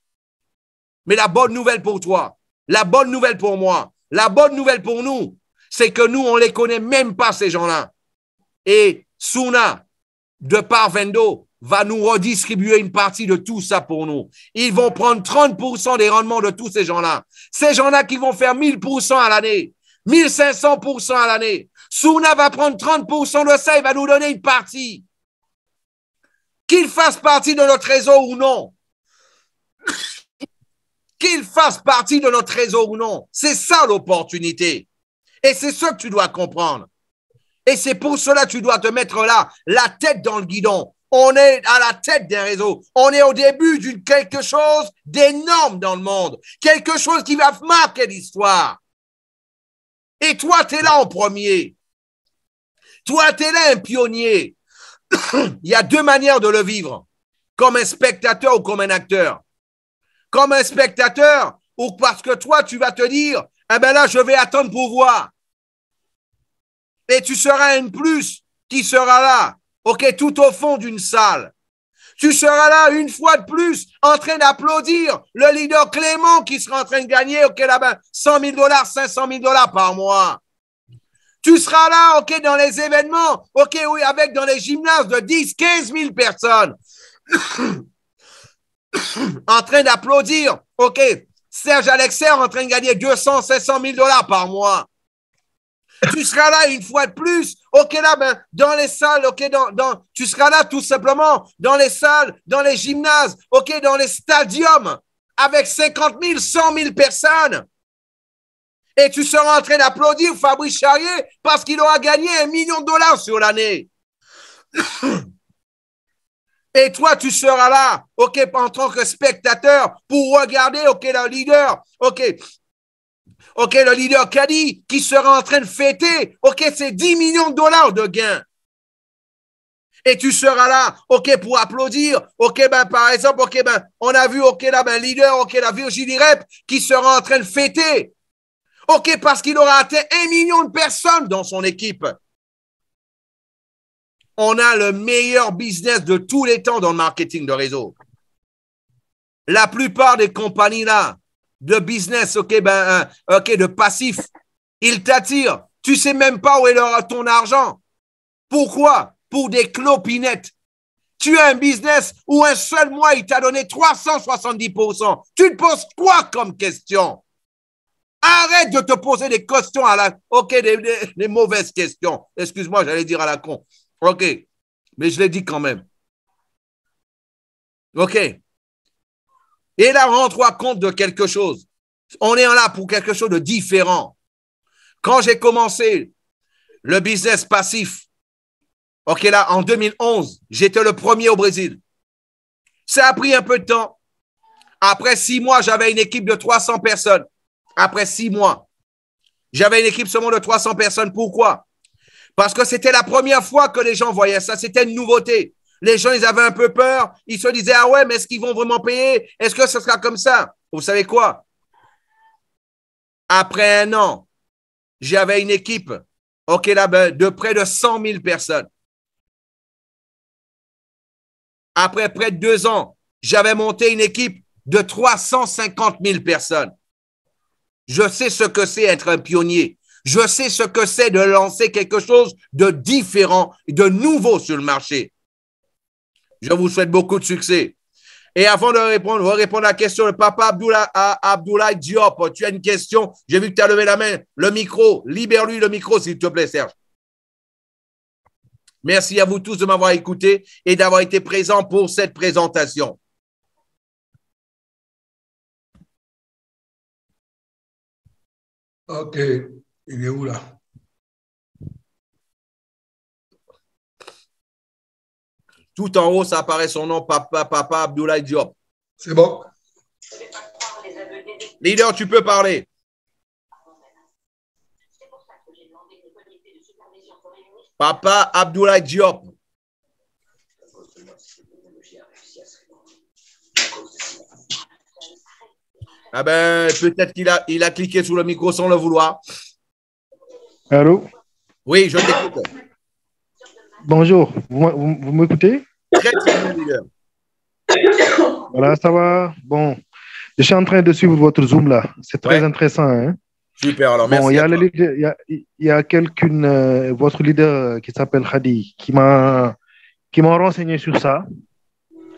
Mais la bonne nouvelle pour toi, la bonne nouvelle pour moi, la bonne nouvelle pour nous, c'est que nous, on ne les connaît même pas, ces gens-là. Et Suna, de par Vendo, va nous redistribuer une partie de tout ça pour nous. Ils vont prendre 30% des rendements de tous ces gens-là. Ces gens-là qui vont faire 1000% à l'année, 1500% à l'année. Suna va prendre 30% de ça et va nous donner une partie. Qu'ils fassent partie de notre réseau ou non. Qu'ils fassent partie de notre réseau ou non. C'est ça l'opportunité. Et c'est ce que tu dois comprendre. Et c'est pour cela que tu dois te mettre là, la tête dans le guidon. On est à la tête d'un réseau. On est au début d'une quelque chose d'énorme dans le monde. Quelque chose qui va marquer l'histoire. Et toi, tu es là en premier. Toi, tu es là un pionnier. Il y a 2 manières de le vivre. Comme un spectateur ou comme un acteur. Comme un spectateur ou parce que toi, tu vas te dire, là, je vais attendre pour voir. Et tu seras un plus qui sera là. Tout au fond d'une salle. Tu seras là une fois de plus en train d'applaudir le leader Clément qui sera en train de gagner, là-bas, $100 000, $500 000 par mois. Tu seras là, dans les événements, oui, avec dans les gymnases de 10, 15 000 personnes. En train d'applaudir, Serge Alexer en train de gagner 200, 500 000 $ par mois. Tu seras là une fois de plus, là, dans les salles, tu seras là tout simplement dans les salles, dans les gymnases, dans les stadiums, avec 50 000, 100 000 personnes. Et tu seras en train d'applaudir Fabrice Charrier parce qu'il aura gagné $1 million sur l'année. Et toi, tu seras là, en tant que spectateur pour regarder, le leader, le leader Caddy qui sera en train de fêter, c'est $10 millions de gains. Et tu seras là, pour applaudir, par exemple, on a vu, là, leader, la Virginie Rep qui sera en train de fêter, parce qu'il aura atteint 1 million de personnes dans son équipe. On a le meilleur business de tous les temps dans le marketing de réseau. La plupart des compagnies là, de business, de passif, ils t'attirent. Tu sais même pas où est ton argent. Pourquoi? Pour des clopinettes. Tu as un business où un seul mois, il t'a donné 370%. Tu te poses quoi comme question? Arrête de te poser des questions à la... des mauvaises questions. Excuse-moi, j'allais dire à la con. Mais je l'ai dit quand même. Et là, rends-toi compte de quelque chose. On est là pour quelque chose de différent. Quand j'ai commencé le business passif, OK, là, en 2011, j'étais le premier au Brésil. Ça a pris un peu de temps. Après 6 mois, j'avais une équipe de 300 personnes. Après 6 mois, j'avais une équipe seulement de 300 personnes. Pourquoi? Parce que c'était la première fois que les gens voyaient ça. C'était une nouveauté. Les gens, ils avaient un peu peur. Ils se disaient, ah ouais, mais est-ce qu'ils vont vraiment payer? Est-ce que ce sera comme ça? Vous savez quoi? Après un an, j'avais une équipe, OK, là, de près de 100 000 personnes. Après près de 2 ans, j'avais monté une équipe de 350 000 personnes. Je sais ce que c'est être un pionnier. Je sais ce que c'est de lancer quelque chose de différent, de nouveau sur le marché. Je vous souhaite beaucoup de succès. Et avant de répondre à la question, le papa Abdoulaye Diop, tu as une question? J'ai vu que tu as levé la main. Le micro, libère-lui le micro, s'il te plaît, Serge. Merci à vous tous de m'avoir écouté et d'avoir été présents pour cette présentation. OK. Il est où là? Tout en haut, ça apparaît son nom, papa Abdoulaye Diop. C'est bon? Leader, tu peux parler. Papa Abdoulaye Diop. Ah ben, peut-être qu'il a cliqué sur le micro sans le vouloir. Allô? Oui, je t'écoute. Bonjour, vous m'écoutez? Très bien, leader. Voilà, ça va. Bon, je suis en train de suivre votre Zoom là. C'est très intéressant. Hein? Super, alors bon, merci. Il y a quelqu'un, votre leader qui s'appelle Khadi, qui m'a renseigné sur ça.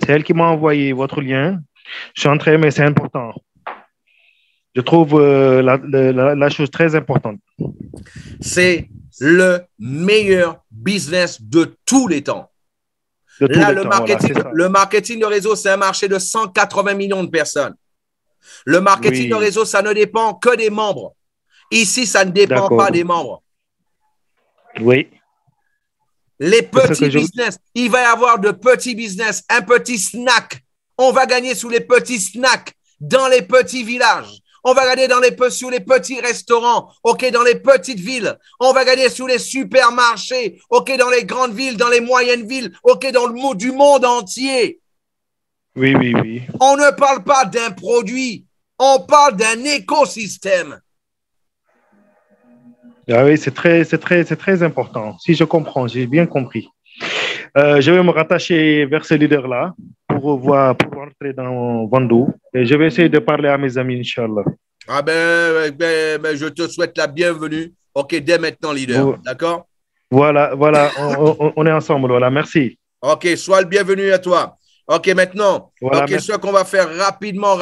C'est elle qui m'a envoyé votre lien. Je suis en train, mais c'est important. Je trouve la chose très importante. C'est le meilleur business de tous les temps. Là, le marketing de réseau, c'est un marché de 180 millions de personnes. Le marketing de réseau, ça ne dépend que des membres. Ici, ça ne dépend pas des membres. Oui. Les petits business, il va y avoir de petits business, un petit snack. On va gagner sous les petits snacks dans les petits villages. On va gagner sur les petits restaurants, OK, dans les petites villes. On va gagner sur les supermarchés, OK, dans les grandes villes, dans les moyennes villes, OK, dans du monde entier. Oui, oui, oui. On ne parle pas d'un produit, on parle d'un écosystème. Ah oui, c'est très important. Si je comprends, j'ai bien compris. Je vais me rattacher vers ce leader-là pour entrer dans Vendoux. Et je vais essayer de parler à mes amis, Inch'Allah. Ah je te souhaite la bienvenue. OK, dès maintenant, leader. D'accord? Voilà, on est ensemble. Voilà, merci. OK, sois le bienvenu à toi. OK, maintenant, voilà, OK, ce qu'on va faire rapidement.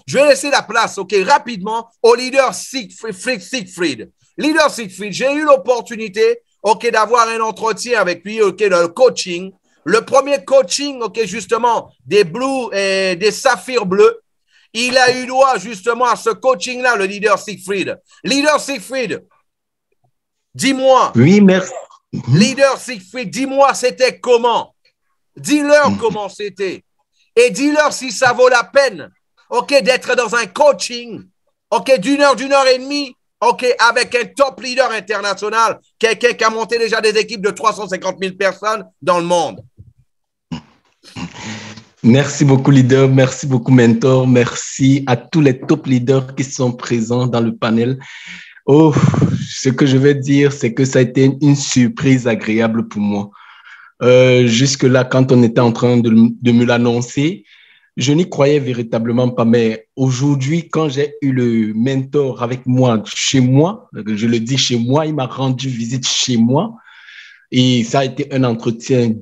Je vais laisser la place, OK, rapidement au leader Siegfried. Leader Siegfried, j'ai eu l'opportunité, OK, d'avoir un entretien avec lui, OK, le coaching. Le premier coaching, OK, justement, des Blues et des Saphirs bleus. Il a eu droit, justement, à ce coaching-là, le leader Siegfried. Leader Siegfried, dis-moi. Oui, merci. Leader Siegfried, dis-moi, c'était comment? Dis-leur comment c'était. Et dis-leur si ça vaut la peine, OK, d'être dans un coaching, OK, d'une heure et demie, OK, avec un top leader international, quelqu'un qui a monté déjà des équipes de 350 000 personnes dans le monde. Merci beaucoup, leader. Merci beaucoup, mentor. Merci à tous les top leaders qui sont présents dans le panel. Oh, ce que je vais dire, c'est que ça a été une surprise agréable pour moi. Jusque-là, quand on était en train de me l'annoncer, je n'y croyais véritablement pas. Mais aujourd'hui, quand j'ai eu le mentor avec moi, chez moi, je le dis chez moi, il m'a rendu visite chez moi. Et ça a été un entretien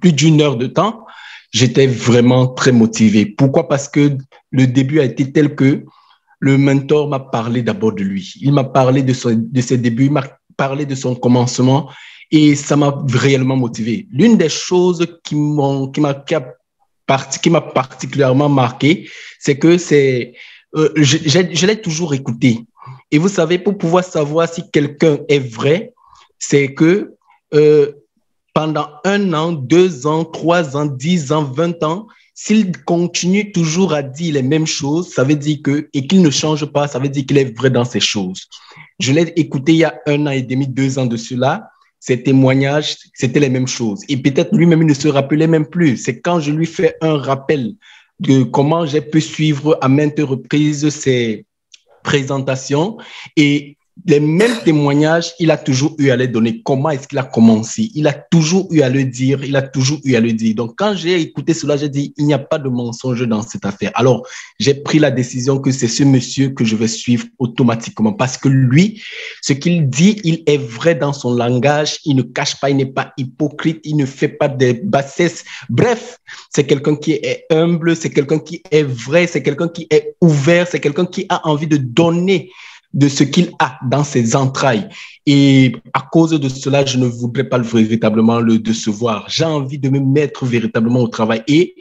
plus d'une heure de temps. J'étais vraiment très motivé. Pourquoi? Parce que le début a été tel que le mentor m'a parlé d'abord de lui. Il m'a parlé de ses débuts, il m'a parlé de son commencement et ça m'a réellement motivé. L'une des choses qui m'a particulièrement marqué, c'est que je l'ai toujours écouté. Et vous savez, pour pouvoir savoir si quelqu'un est vrai, c'est que pendant 1 an, 2 ans, 3 ans, 10 ans, 20 ans, s'il continue toujours à dire les mêmes choses, ça veut dire et qu'il ne change pas, ça veut dire qu'il est vrai dans ces choses. Je l'ai écouté il y a 1 an et demi, 2 ans de cela. Ces témoignages, c'était les mêmes choses. Et peut-être lui-même, il ne se rappelait même plus. C'est quand je lui fais un rappel de comment j'ai pu suivre à maintes reprises ces présentations et les mêmes témoignages, il a toujours eu à les donner. Comment est-ce qu'il a commencé? Il a toujours eu à le dire, il a toujours eu à le dire. Donc, quand j'ai écouté cela, j'ai dit, il n'y a pas de mensonge dans cette affaire. Alors, j'ai pris la décision que c'est ce monsieur que je vais suivre automatiquement parce que lui, ce qu'il dit, il est vrai dans son langage, il ne cache pas, il n'est pas hypocrite, il ne fait pas de bassesse. Bref, c'est quelqu'un qui est humble, c'est quelqu'un qui est vrai, c'est quelqu'un qui est ouvert, c'est quelqu'un qui a envie de donner de ce qu'il a dans ses entrailles. Et à cause de cela, je ne voudrais pas véritablement le décevoir. J'ai envie de me mettre véritablement au travail. Et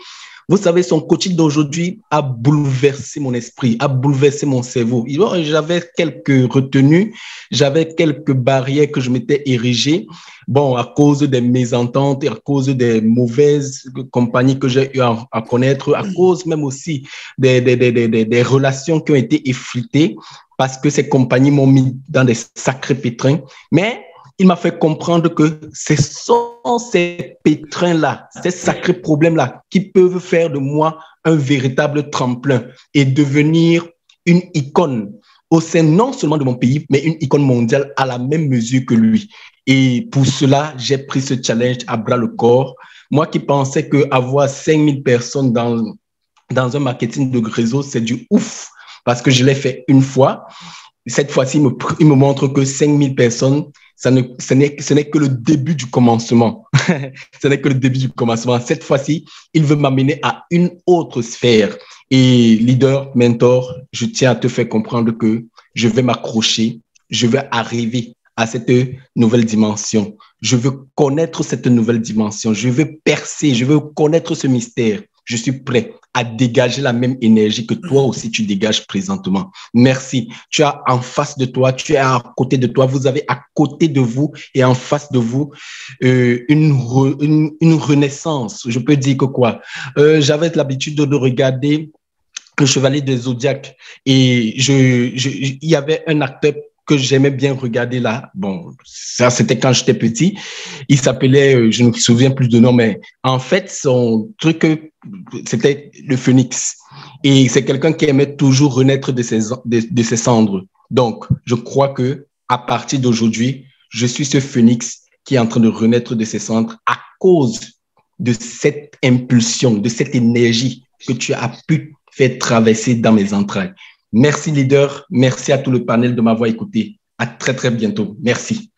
vous savez, son coaching d'aujourd'hui a bouleversé mon esprit, a bouleversé mon cerveau. J'avais quelques retenues, j'avais quelques barrières que je m'étais érigées. Bon, à cause des mésententes et à cause des mauvaises compagnies que j'ai eu à connaître, à cause même aussi des relations qui ont été effritées parce que ces compagnies m'ont mis dans des sacrés pétrins. Mais il m'a fait comprendre que ce sont ces pétrins-là, ces sacrés problèmes-là qui peuvent faire de moi un véritable tremplin et devenir une icône au sein non seulement de mon pays, mais une icône mondiale à la même mesure que lui. Et pour cela, j'ai pris ce challenge à bras le corps. Moi qui pensais qu'avoir 5000 personnes dans un marketing de réseau, c'est du ouf, parce que je l'ai fait une fois. Cette fois-ci, il me montre que 5000 personnes, ce n'est que le début du commencement. Ce n'est que le début du commencement. Cette fois-ci, il veut m'amener à une autre sphère. Et leader, mentor, je tiens à te faire comprendre que je vais m'accrocher, je vais arriver à cette nouvelle dimension. Je veux connaître cette nouvelle dimension. Je veux percer, je veux connaître ce mystère. Je suis prêt à dégager la même énergie que toi aussi tu dégages présentement. Merci. Tu as en face de toi, tu es à côté de toi, vous avez à côté de vous et en face de vous une renaissance. Je peux dire que quoi? J'avais l'habitude de regarder Le Chevalier des Zodiac et il y avait un acteur que j'aimais bien regarder là. Bon, ça, c'était quand j'étais petit. Il s'appelait, je ne me souviens plus de nom, mais en fait, son truc, c'était le phénix. Et c'est quelqu'un qui aimait toujours renaître de ses cendres. Donc, je crois que à partir d'aujourd'hui, je suis ce phénix qui est en train de renaître de ses cendres à cause de cette impulsion, de cette énergie que tu as pu faire traverser dans mes entrailles. Merci, leader. Merci à tout le panel de m'avoir écouté. À très, très bientôt. Merci.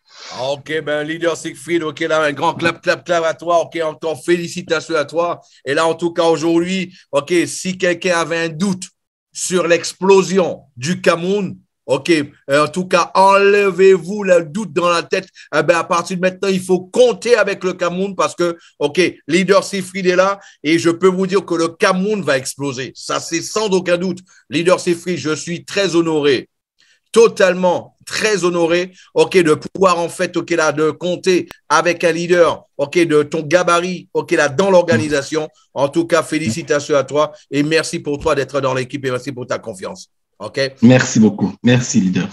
OK, ben, leader Siegfried, OK, là, un grand clap à toi. OK, encore félicitations à toi. Et là, en tout cas, aujourd'hui, OK, si quelqu'un avait un doute sur l'explosion du Cameroun, OK, en tout cas, enlevez-vous le doute dans la tête. Eh ben, à partir de maintenant, il faut compter avec le Cameroun parce que, OK, leader Siegfried est là et je peux vous dire que le Cameroun va exploser. Ça, c'est sans aucun doute. Leader Siegfried, je suis très honoré, totalement très honoré, OK, de pouvoir en fait, OK, là, de compter avec un leader, OK, de ton gabarit, OK, là, dans l'organisation. En tout cas, félicitations à toi et merci pour toi d'être dans l'équipe et merci pour ta confiance. OK? Merci beaucoup. Merci, leader.